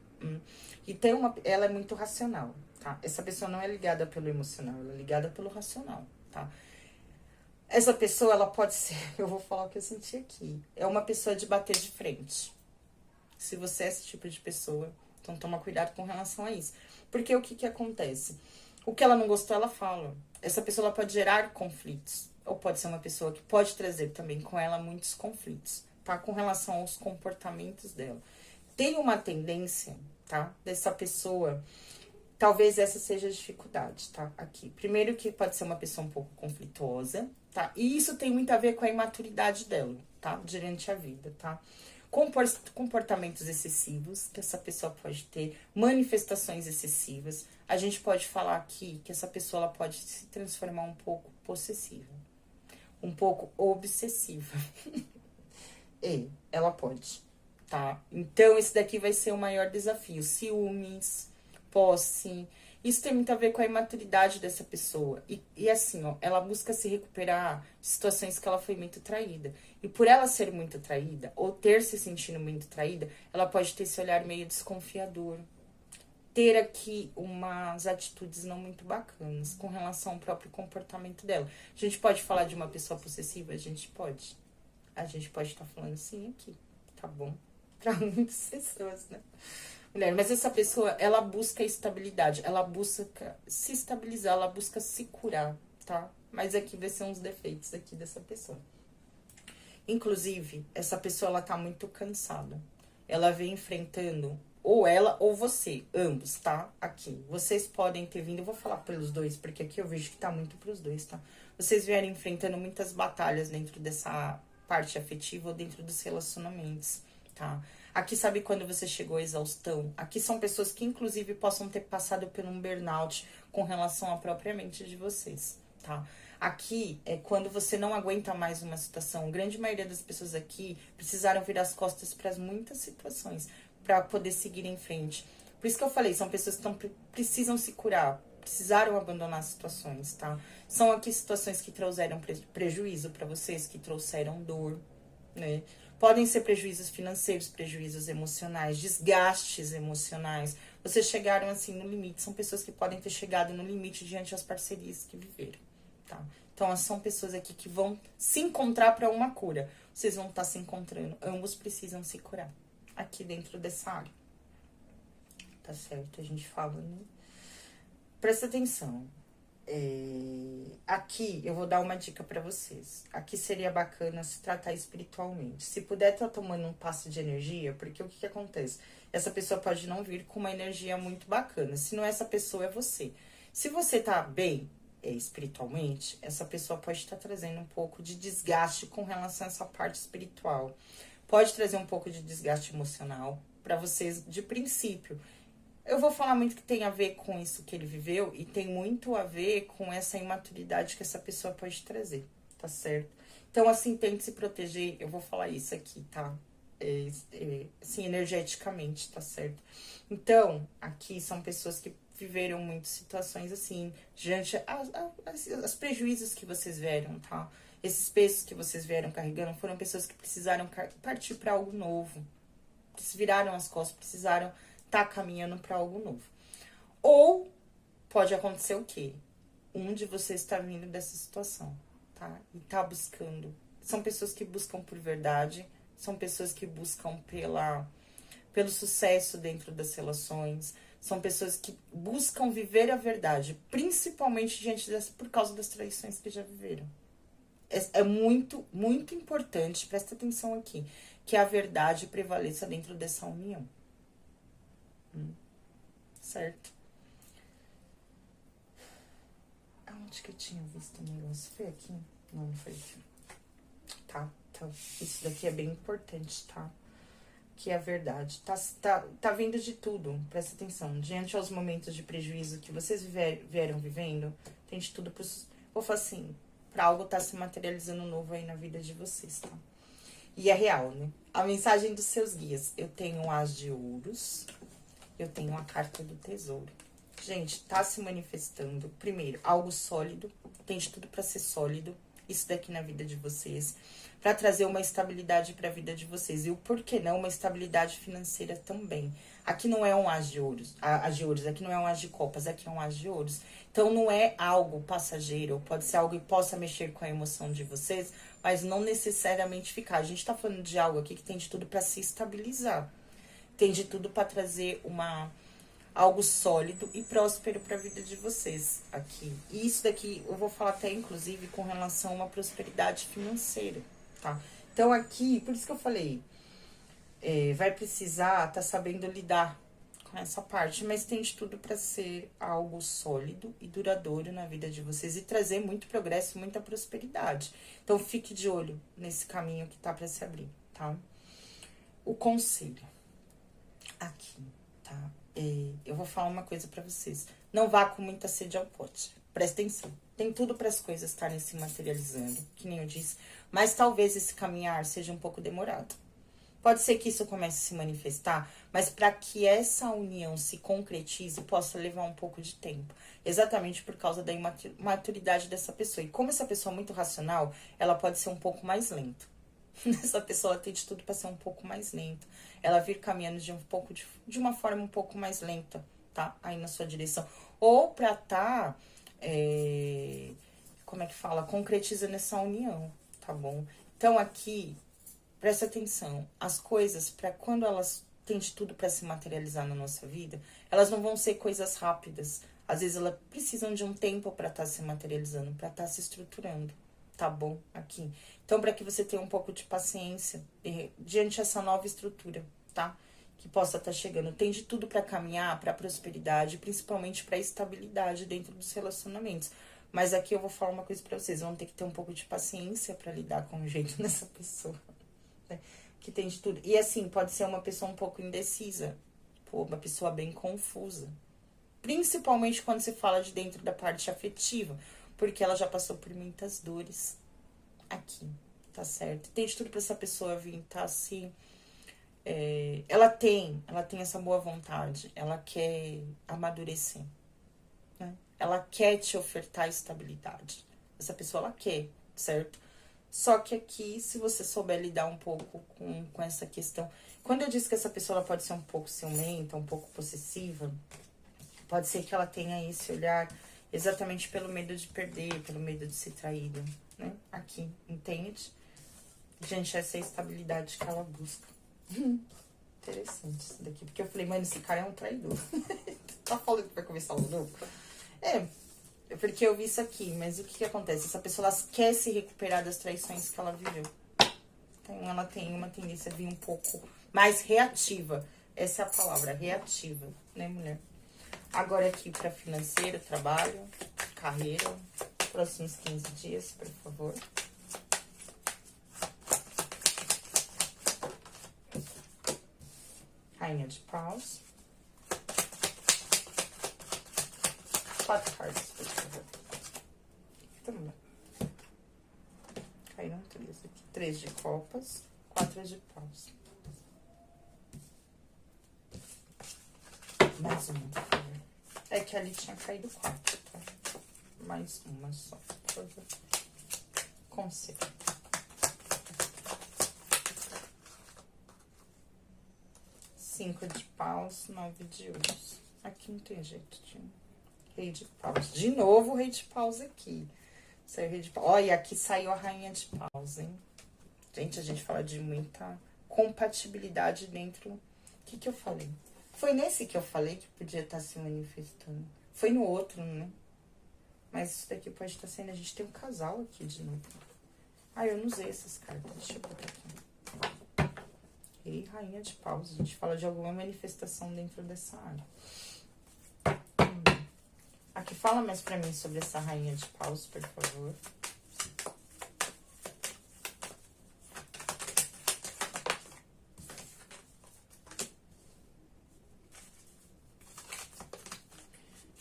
A: E ela é muito racional, tá? Essa pessoa não é ligada pelo emocional, ela é ligada pelo racional, tá? Essa pessoa, ela pode ser, eu vou falar o que eu senti aqui, é uma pessoa de bater de frente. Se você é esse tipo de pessoa, então toma cuidado com relação a isso. Porque o que acontece? O que ela não gostou, ela fala. Essa pessoa, ela pode gerar conflitos. Ou pode ser uma pessoa que pode trazer também com ela muitos conflitos, tá? Com relação aos comportamentos dela. Tem uma tendência, tá? Dessa pessoa, talvez essa seja a dificuldade, tá? Aqui. Primeiro que pode ser uma pessoa um pouco conflituosa, tá? E isso tem muito a ver com a imaturidade dela, tá? Durante a vida, tá? Comportamentos excessivos, que essa pessoa pode ter, manifestações excessivas. A gente pode falar aqui que essa pessoa, ela pode se transformar um pouco possessiva, um pouco obsessiva. Ela pode. tá? Então, esse daqui vai ser o maior desafio. Ciúmes, posse. Isso tem muito a ver com a imaturidade dessa pessoa. E assim, ó, ela busca se recuperar de situações que ela foi muito traída. E por ela ser muito traída, ou ter se sentindo muito traída, ela pode ter esse olhar meio desconfiador. Ter aqui umas atitudes não muito bacanas com relação ao próprio comportamento dela. A gente pode falar de uma pessoa possessiva? A gente pode. A gente pode estar falando sim aqui, tá bom? Para muitas pessoas, né? Mulher, mas essa pessoa, ela busca estabilidade, ela busca se estabilizar, ela busca se curar, tá? Mas aqui vai ser uns defeitos aqui dessa pessoa. Inclusive, essa pessoa, ela tá muito cansada. Ela vem enfrentando, ou ela ou você, ambos, tá? Aqui. Vocês podem ter vindo, eu vou falar pelos dois, porque aqui eu vejo que tá muito pros dois, tá? Vocês vieram enfrentando muitas batalhas dentro dessa parte afetiva ou dentro dos relacionamentos, tá? Aqui, sabe quando você chegou à exaustão? Aqui são pessoas que, inclusive, possam ter passado por um burnout com relação à própria mente de vocês, tá? Aqui é quando você não aguenta mais uma situação. A grande maioria das pessoas aqui precisaram virar as costas para muitas situações para poder seguir em frente. Por isso que eu falei, são pessoas que precisam se curar, precisaram abandonar situações, tá? São aqui situações que trouxeram prejuízo para vocês, que trouxeram dor, né? Podem ser prejuízos financeiros, prejuízos emocionais, desgastes emocionais. Vocês chegaram assim no limite. São pessoas que podem ter chegado no limite diante das parcerias que viveram, tá? Então, são pessoas aqui que vão se encontrar para uma cura. Vocês vão estar se encontrando. Ambos precisam se curar aqui dentro dessa área. Tá certo? A gente fala, né? Presta atenção. Aqui eu vou dar uma dica pra vocês. Aqui seria bacana se tratar espiritualmente. Se puder estar tomando um passe de energia, porque o que acontece? Essa pessoa pode não vir com uma energia muito bacana. Se não é essa pessoa, é você. Se você tá bem espiritualmente, essa pessoa pode estar trazendo um pouco de desgaste com relação a essa parte espiritual. Pode trazer um pouco de desgaste emocional pra vocês de princípio. Eu vou falar muito que tem a ver com isso que ele viveu e tem muito a ver com essa imaturidade que essa pessoa pode trazer, tá certo? Então, assim, tente se proteger. Eu vou falar isso aqui, tá? Assim, energeticamente, tá certo? Então, aqui são pessoas que viveram muitas situações assim, diante as prejuízos que vocês vieram, tá? Esses pesos que vocês vieram carregando foram pessoas que precisaram partir para algo novo. Eles viraram as costas, precisaram tá caminhando para algo novo. Ou pode acontecer o quê? Um de vocês está vindo dessa situação, tá? E tá buscando. São pessoas que buscam por verdade, são pessoas que buscam pelo sucesso dentro das relações, são pessoas que buscam viver a verdade, principalmente por causa das traições que já viveram. É muito, muito importante, presta atenção aqui, que a verdade prevaleça dentro dessa união. Certo? Aonde que eu tinha visto o negócio? Foi aqui? Não, não foi aqui. Tá, então, isso daqui é bem importante, tá? Que é a verdade. Tá vindo de tudo, presta atenção. Diante aos momentos de prejuízo que vocês vieram vivendo, tem de tudo vou falar assim, pra algo tá se materializando novo aí na vida de vocês, tá? E é real, né? A mensagem dos seus guias. Eu tenho um As de Ouros. Eu tenho a carta do tesouro. Gente, tá se manifestando, primeiro, algo sólido. Tem de tudo pra ser sólido. Isso daqui na vida de vocês. Pra trazer uma estabilidade pra vida de vocês. E o porquê não, uma estabilidade financeira também. Aqui não é um As de Ouros. Aqui não é um As de Copas. Aqui é um As de Ouros. Então, não é algo passageiro. Pode ser algo que possa mexer com a emoção de vocês, mas não necessariamente ficar. A gente tá falando de algo aqui que tem de tudo pra se estabilizar. Tem de tudo para trazer algo sólido e próspero para a vida de vocês aqui. E isso daqui eu vou falar até inclusive com relação a uma prosperidade financeira, tá? Então aqui, por isso que eu falei, vai precisar tá sabendo lidar com essa parte, mas tem de tudo para ser algo sólido e duradouro na vida de vocês e trazer muito progresso, muita prosperidade. Então fique de olho nesse caminho que tá para se abrir, tá? O conselho. Aqui, tá? Eu vou falar uma coisa pra vocês. Não vá com muita sede ao pote. Presta atenção. Tem tudo para as coisas estarem se materializando, que nem eu disse. Mas talvez esse caminhar seja um pouco demorado, Pode ser que isso comece a se manifestar, mas para que essa união se concretize, possa levar um pouco de tempo. Exatamente por causa da imaturidade dessa pessoa. E como essa pessoa é muito racional, ela pode ser um pouco mais lenta. Essa pessoa tem de tudo para ser um pouco mais lenta. Ela vir caminhando de uma forma um pouco mais lenta, tá? Aí na sua direção. Ou pra tá, como é que fala? Concretizando essa união, tá bom? Então aqui, presta atenção. As coisas, para quando elas têm de tudo para se materializar na nossa vida, elas não vão ser coisas rápidas. Às vezes elas precisam de um tempo para estar se materializando, para estar se estruturando, tá bom? Aqui. Então, para que você tenha um pouco de paciência diante dessa nova estrutura, tá? Que possa estar chegando. Tem de tudo para caminhar para prosperidade, principalmente para estabilidade dentro dos relacionamentos. Mas aqui eu vou falar uma coisa para vocês, vão ter que ter um pouco de paciência para lidar com o jeito dessa pessoa, né? Que tem de tudo. E assim, pode ser uma pessoa um pouco indecisa, pô, uma pessoa bem confusa. Principalmente quando se fala de dentro da parte afetiva, porque ela já passou por muitas dores aqui, tá certo? Tem de tudo pra essa pessoa vir, tá assim. Ela tem essa boa vontade, ela quer amadurecer, né? Ela quer te ofertar estabilidade. Essa pessoa, ela quer, certo? Só que aqui, se você souber lidar um pouco com essa questão. Quando eu disse que essa pessoa ela pode ser um pouco ciumenta, um pouco possessiva, pode ser que ela tenha esse olhar exatamente pelo medo de perder, pelo medo de ser traída, né? Aqui, entende? Gente, essa é a estabilidade que ela busca. Interessante isso daqui. Porque eu falei, mano, esse cara é um traidor. Tá falando que vai começar um novo? Porque eu vi isso aqui. Mas o que acontece? Essa pessoa, ela quer se recuperar das traições que ela viveu. Então, ela tem uma tendência a vir um pouco mais reativa. Essa é a palavra, reativa, né, mulher? Agora aqui para financeiro, trabalho, carreira, próximos 15 dias, por favor. Rainha de paus. 4 cartas, por favor. Também. Caíram 3 aqui. 3 de copas, 4 de paus. Mais uma, por favor. É que ali tinha caído 4, tá? Mais uma só, por favor. Conselho. 5 de paus, 9 de ouros. Aqui não tem jeito de... Rei de paus. De novo o rei de paus aqui. Saiu o rei de paus. Olha, e aqui saiu a rainha de paus, hein? Gente, a gente fala de muita compatibilidade dentro... O que eu falei? Foi nesse que eu falei que podia estar se manifestando. Foi no outro, né? Mas isso daqui pode estar sendo... A gente tem um casal aqui de novo. Ah, eu não usei essas cartas. Deixa eu botar aqui. Rei e rainha de paus. A gente fala de alguma manifestação dentro dessa área. Aqui, fala mais pra mim sobre essa rainha de paus, por favor.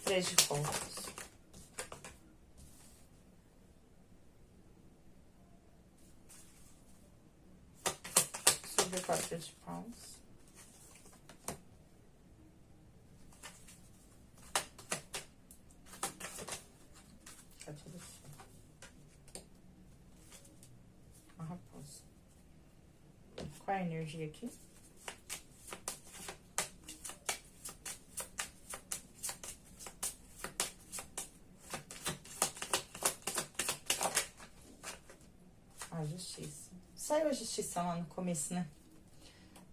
A: Três de copas. Sobre 4 de paus. Tá tudo certo. A raposa. Qual é a energia aqui? A justiça. Saiu a justiça lá no começo, né?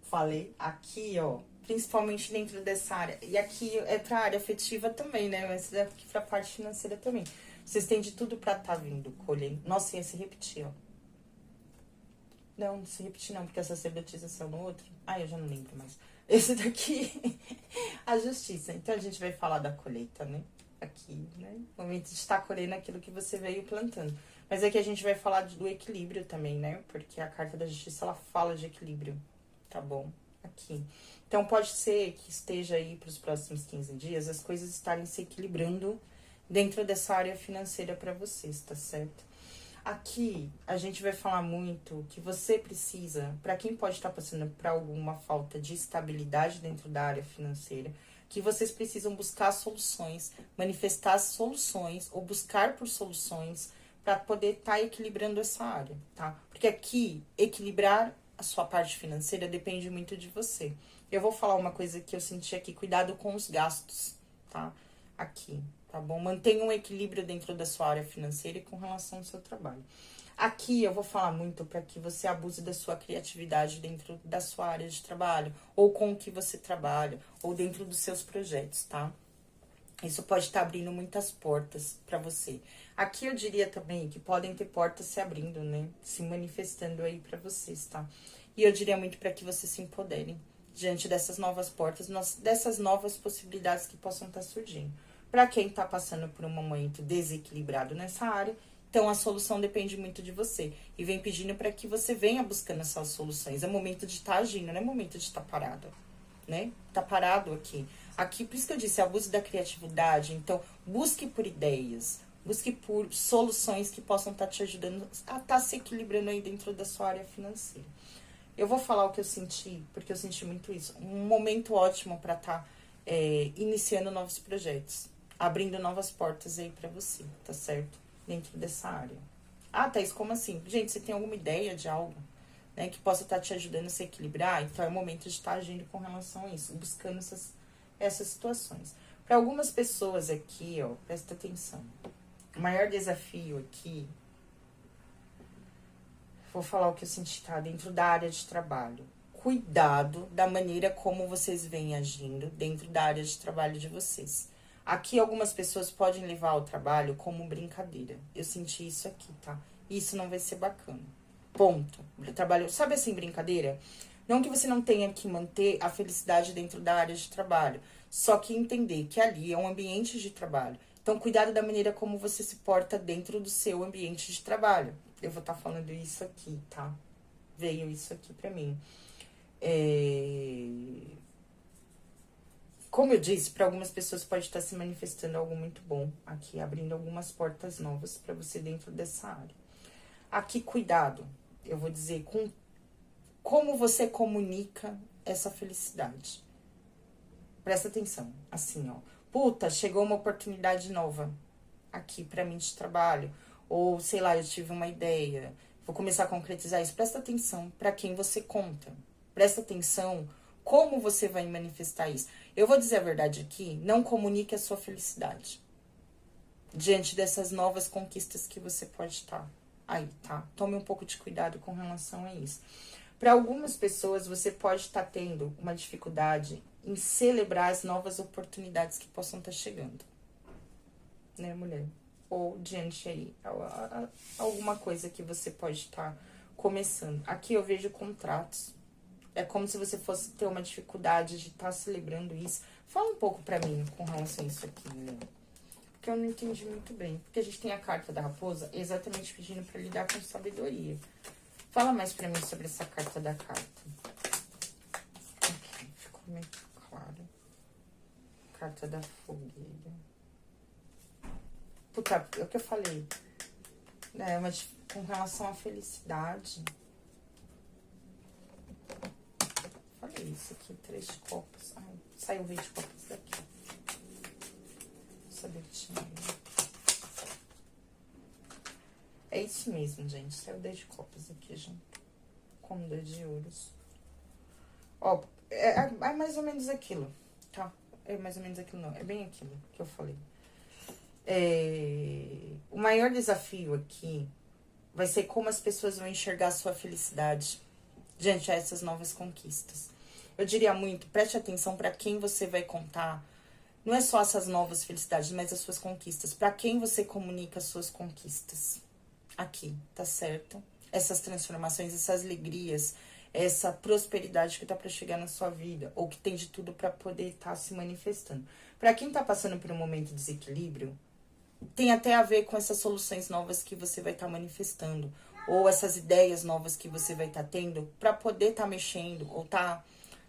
A: Falei aqui, ó, principalmente dentro dessa área. E aqui é pra área afetiva também, né? Mas aqui pra parte financeira também. Vocês têm de tudo pra tá vindo, colhem. Nossa, ia se repetir, ó. Não, não se repetir não, porque a sacerdotisa no outro. Ah, eu já não lembro mais. Esse daqui, a justiça. Então, a gente vai falar da colheita, né? Aqui, né? O momento de estar colhendo aquilo que você veio plantando. Mas aqui a gente vai falar do equilíbrio também, né? Porque a carta da justiça, ela fala de equilíbrio, tá bom? Aqui. Então, pode ser que esteja aí para os próximos 15 dias as coisas estarem se equilibrando dentro dessa área financeira para vocês, tá certo? Aqui a gente vai falar muito que você precisa, para quem pode estar passando por alguma falta de estabilidade dentro da área financeira, que vocês precisam buscar soluções, manifestar soluções ou buscar por soluções para poder estar equilibrando essa área, tá? Porque aqui, equilibrar a sua parte financeira depende muito de você. Eu vou falar uma coisa que eu senti aqui, cuidado com os gastos, tá? Aqui, tá bom? Mantenha um equilíbrio dentro da sua área financeira e com relação ao seu trabalho. Aqui eu vou falar muito para que você abuse da sua criatividade dentro da sua área de trabalho, ou com o que você trabalha, ou dentro dos seus projetos, tá? Isso pode estar abrindo muitas portas para você. Aqui eu diria também que podem ter portas se abrindo, né? Se manifestando aí para vocês, tá? E eu diria muito para que vocês se empoderem diante dessas novas portas, dessas novas possibilidades que possam estar surgindo. Para quem está passando por um momento desequilibrado nessa área, então a solução depende muito de você. E vem pedindo para que você venha buscando essas soluções. É momento de estar agindo, não é momento de estar parado, né? Tá parado aqui. Aqui, por isso que eu disse, abuse da criatividade. Então, busque por ideias, busque por soluções que possam estar te ajudando a estar se equilibrando aí dentro da sua área financeira. Eu vou falar o que eu senti, porque eu senti muito isso. Um momento ótimo para estar iniciando novos projetos, abrindo novas portas aí para você, tá certo? Dentro dessa área. Ah, Thaís, como assim? Gente, você tem alguma ideia de algo, né, que possa estar te ajudando a se equilibrar? Então é o momento de estar agindo com relação a isso, buscando essas situações. Para algumas pessoas aqui, ó, presta atenção. O maior desafio aqui, vou falar o que eu senti, tá? Dentro da área de trabalho. Cuidado da maneira como vocês vêm agindo dentro da área de trabalho de vocês. Aqui algumas pessoas podem levar o trabalho como brincadeira. Eu senti isso aqui, tá? Isso não vai ser bacana. Ponto. Trabalho, sabe assim, brincadeira? Não que você não tenha que manter a felicidade dentro da área de trabalho, só que entender que ali é um ambiente de trabalho. Então, cuidado da maneira como você se porta dentro do seu ambiente de trabalho. Eu vou estar falando isso aqui, tá? Veio isso aqui pra mim. Como eu disse, para algumas pessoas pode estar se manifestando algo muito bom aqui, abrindo algumas portas novas para você dentro dessa área. Aqui, cuidado, eu vou dizer, com como você comunica essa felicidade. Presta atenção, assim, ó. Puta, chegou uma oportunidade nova aqui para mim de trabalho. Ou, sei lá, eu tive uma ideia, vou começar a concretizar isso. Presta atenção para quem você conta. Presta atenção como você vai manifestar isso. Eu vou dizer a verdade aqui, não comunique a sua felicidade diante dessas novas conquistas que você pode estar aí, tá? Tome um pouco de cuidado com relação a isso. Para algumas pessoas, você pode estar tendo uma dificuldade em celebrar as novas oportunidades que possam estar chegando, né, mulher? Ou diante aí, alguma coisa que você pode estar começando. Aqui eu vejo contratos. É como se você fosse ter uma dificuldade de estar celebrando isso. Fala um pouco pra mim com relação a isso aqui, né? Porque eu não entendi muito bem. Porque a gente tem a carta da raposa exatamente pedindo pra lidar com sabedoria. Fala mais pra mim sobre essa carta da carta. Aqui, ficou meio claro. Carta da fogueira. Puta, é o que eu falei. É, mas com relação à felicidade. Falei isso aqui, 3 de copas. Ai, saiu o rei de copas daqui. Sabia que tinha. É isso mesmo, gente. Saiu o 10 de copas aqui, junto com o 10 de ouros. Ó, é mais ou menos aquilo, tá? É mais ou menos aquilo, não. É bem aquilo que eu falei. O maior desafio aqui vai ser como as pessoas vão enxergar a sua felicidade diante a essas novas conquistas. Eu diria muito, preste atenção para quem você vai contar. Não é só essas novas felicidades, mas as suas conquistas. Para quem você comunica as suas conquistas. Aqui, tá certo? Essas transformações, essas alegrias, essa prosperidade que tá para chegar na sua vida. Ou que tem de tudo para poder estar se manifestando. Para quem tá passando por um momento de desequilíbrio, tem até a ver com essas soluções novas que você vai estar manifestando. Ou essas ideias novas que você vai estar tendo para poder estar mexendo ou estar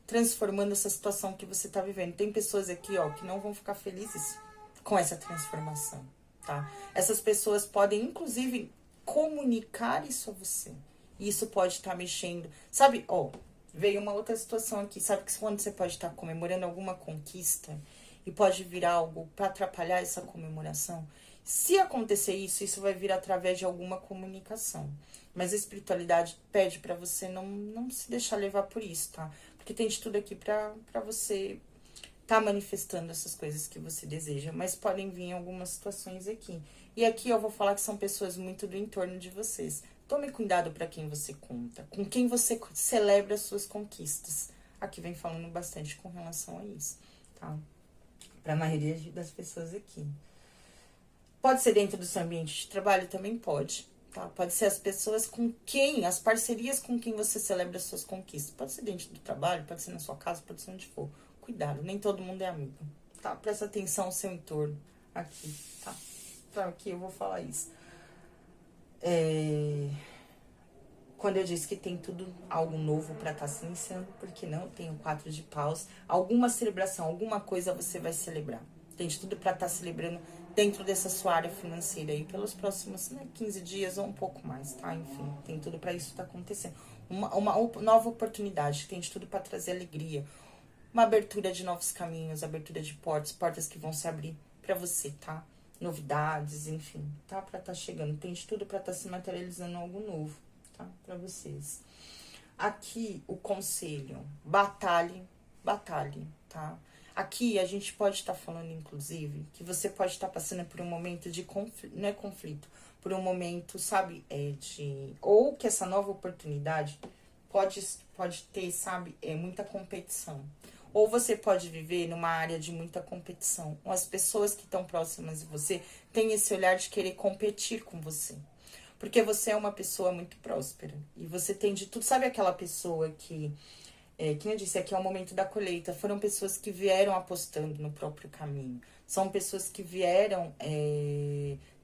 A: transformando essa situação que você tá vivendo. Tem pessoas aqui, ó, que não vão ficar felizes com essa transformação, tá? Essas pessoas podem, inclusive, comunicar isso a você. E isso pode estar mexendo. Sabe, ó, veio uma outra situação aqui. Sabe que quando você pode estar comemorando alguma conquista e pode virar algo para atrapalhar essa comemoração? Se acontecer isso, isso vai vir através de alguma comunicação. Mas a espiritualidade pede para você não se deixar levar por isso, tá? Porque tem de tudo aqui para você tá manifestando essas coisas que você deseja, mas podem vir algumas situações aqui. E aqui eu vou falar que são pessoas muito do entorno de vocês. Tome cuidado para quem você conta, com quem você celebra as suas conquistas. Aqui vem falando bastante com relação a isso, tá? Para a maioria das pessoas aqui. Pode ser dentro do seu ambiente de trabalho, também pode, tá? Pode ser as pessoas com quem, as parcerias com quem você celebra as suas conquistas. Pode ser dentro do trabalho, pode ser na sua casa, pode ser onde for. Cuidado, nem todo mundo é amigo, tá? Presta atenção ao seu entorno aqui, tá? Então, aqui eu vou falar isso. Quando eu disse que tem tudo, algo novo pra estar se iniciando, porque não? Tem o 4 de paus. Alguma celebração, alguma coisa você vai celebrar. Tem de tudo pra estar celebrando dentro dessa sua área financeira aí, pelos próximos 15 dias ou um pouco mais, tá? Enfim, tem tudo pra isso estar acontecendo. Uma nova oportunidade, tem de tudo pra trazer alegria. Uma abertura de novos caminhos, abertura de portas, portas que vão se abrir pra você, tá? Novidades, enfim, tá? Pra tá chegando. Tem de tudo pra tá se materializando algo novo, tá? Pra vocês. Aqui, o conselho. Batalhe, batalhe, tá? Aqui, a gente pode estar falando, inclusive, que você pode estar passando por um momento de conflito, não é conflito, por um momento, sabe, ou que essa nova oportunidade pode ter, sabe, muita competição. Ou você pode viver numa área de muita competição. Ou as pessoas que estão próximas de você têm esse olhar de querer competir com você. Porque você é uma pessoa muito próspera. E você tem de tudo. Sabe aquela pessoa que eu disse, aqui é o momento da colheita. Foram pessoas que vieram apostando no próprio caminho. São pessoas que vieram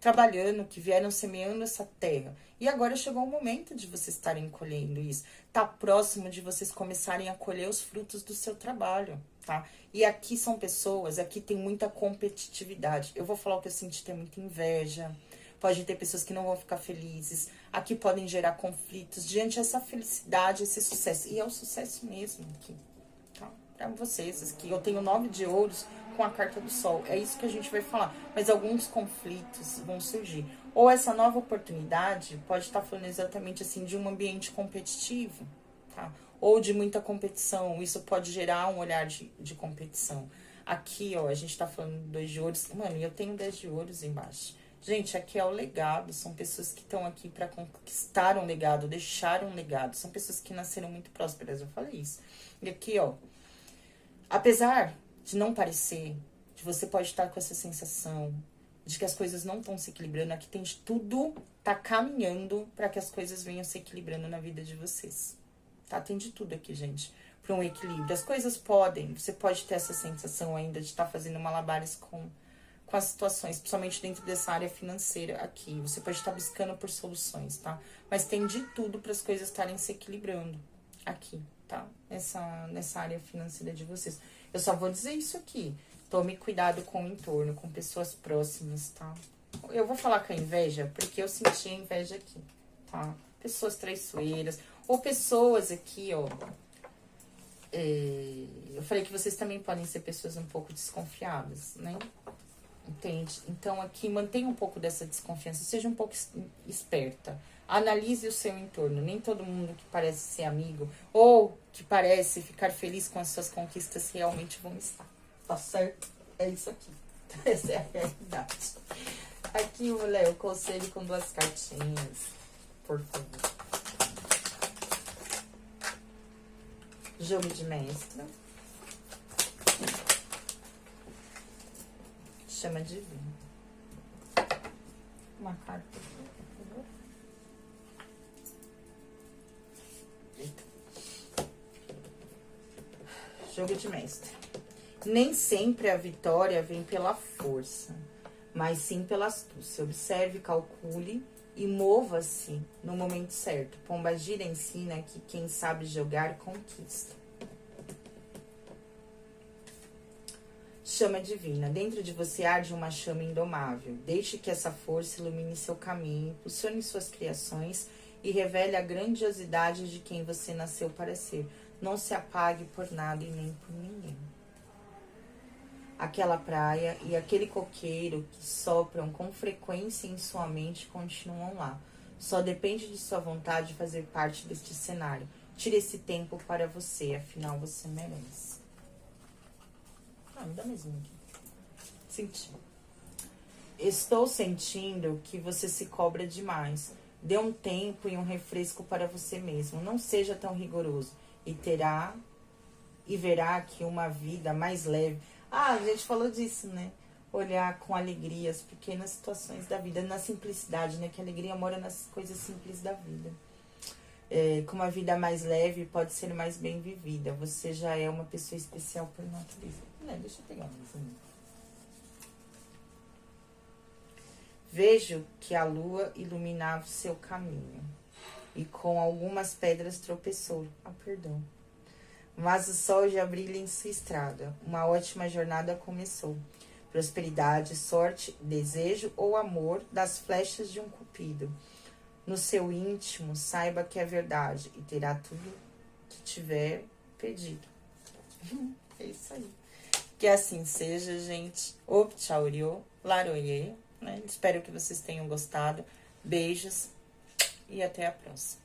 A: trabalhando, que vieram semeando essa terra. E agora chegou o momento de vocês estarem colhendo isso. Tá próximo de vocês começarem a colher os frutos do seu trabalho, tá? E aqui são pessoas, aqui tem muita competitividade. Eu vou falar o que eu senti, tem muita inveja. Pode ter pessoas que não vão ficar felizes. Aqui podem gerar conflitos diante dessa felicidade, esse sucesso. E é o sucesso mesmo aqui, tá? Pra vocês, aqui eu tenho 9 de ouros com a carta do sol. É isso que a gente vai falar. Mas alguns conflitos vão surgir. Ou essa nova oportunidade pode estar falando exatamente assim de um ambiente competitivo, tá? Ou de muita competição. Isso pode gerar um olhar de competição. Aqui, ó, a gente tá falando 2 de ouros. Mano, eu tenho 10 de ouros embaixo. Gente, aqui é o legado, são pessoas que estão aqui para conquistar um legado, deixar um legado. São pessoas que nasceram muito prósperas, eu falei isso. E aqui, ó, apesar de não parecer, de você pode estar com essa sensação de que as coisas não estão se equilibrando, aqui tem de tudo, tá caminhando para que as coisas venham se equilibrando na vida de vocês. Tá? Tem de tudo aqui, gente, para um equilíbrio. As coisas podem, você pode ter essa sensação ainda de estar fazendo malabares com as situações, principalmente dentro dessa área financeira aqui. Você pode estar buscando por soluções, tá? Mas tem de tudo para as coisas estarem se equilibrando aqui, tá? Nessa área financeira de vocês. Eu só vou dizer isso aqui. Tome cuidado com o entorno, com pessoas próximas, tá? Eu vou falar com a inveja, porque eu senti a inveja aqui, tá? Pessoas traiçoeiras, ou pessoas aqui, ó. Eu falei que vocês também podem ser pessoas um pouco desconfiadas, né? Entende? Então, aqui, mantenha um pouco dessa desconfiança. Seja um pouco esperta. Analise o seu entorno. Nem todo mundo que parece ser amigo ou que parece ficar feliz com as suas conquistas realmente vão estar. Tá certo? É isso aqui. Essa é a realidade. Aqui, o conselho com 2 cartinhas. Por favor. Jogo de mestra. Chama divino. Uma carta, por favor. Eita. Jogo de mestre. Nem sempre a vitória vem pela força, mas sim pela astúcia. Observe, calcule e mova-se no momento certo. Pombagira ensina que quem sabe jogar conquista. Chama divina. Dentro de você arde uma chama indomável. Deixe que essa força ilumine seu caminho, impulsione suas criações e revele a grandiosidade de quem você nasceu para ser. Não se apague por nada e nem por ninguém. Aquela praia e aquele coqueiro que sopram com frequência em sua mente continuam lá. Só depende de sua vontade de fazer parte deste cenário. Tire esse tempo para você, afinal você merece. Me dá mais um aqui. Senti. Estou sentindo que você se cobra demais. Dê um tempo e um refresco para você mesmo. Não seja tão rigoroso. E verá que uma vida mais leve. A gente falou disso, né? Olhar com alegria as pequenas situações da vida, na simplicidade, né? Que a alegria mora nas coisas simples da vida. Com uma vida mais leve, pode ser mais bem vivida. Você já é uma pessoa especial por natureza. Deixa eu pegar mais um. Vejo que a lua iluminava o seu caminho e com algumas pedras tropeçou. Perdão. Mas o sol já brilha em sua estrada. Uma ótima jornada começou. Prosperidade, sorte, desejo ou amor das flechas de um cupido. No seu íntimo, saiba que é verdade e terá tudo que tiver pedido. É isso aí. Que assim seja, gente. Opchauryo, Laroye, né? Espero que vocês tenham gostado. Beijos e até a próxima.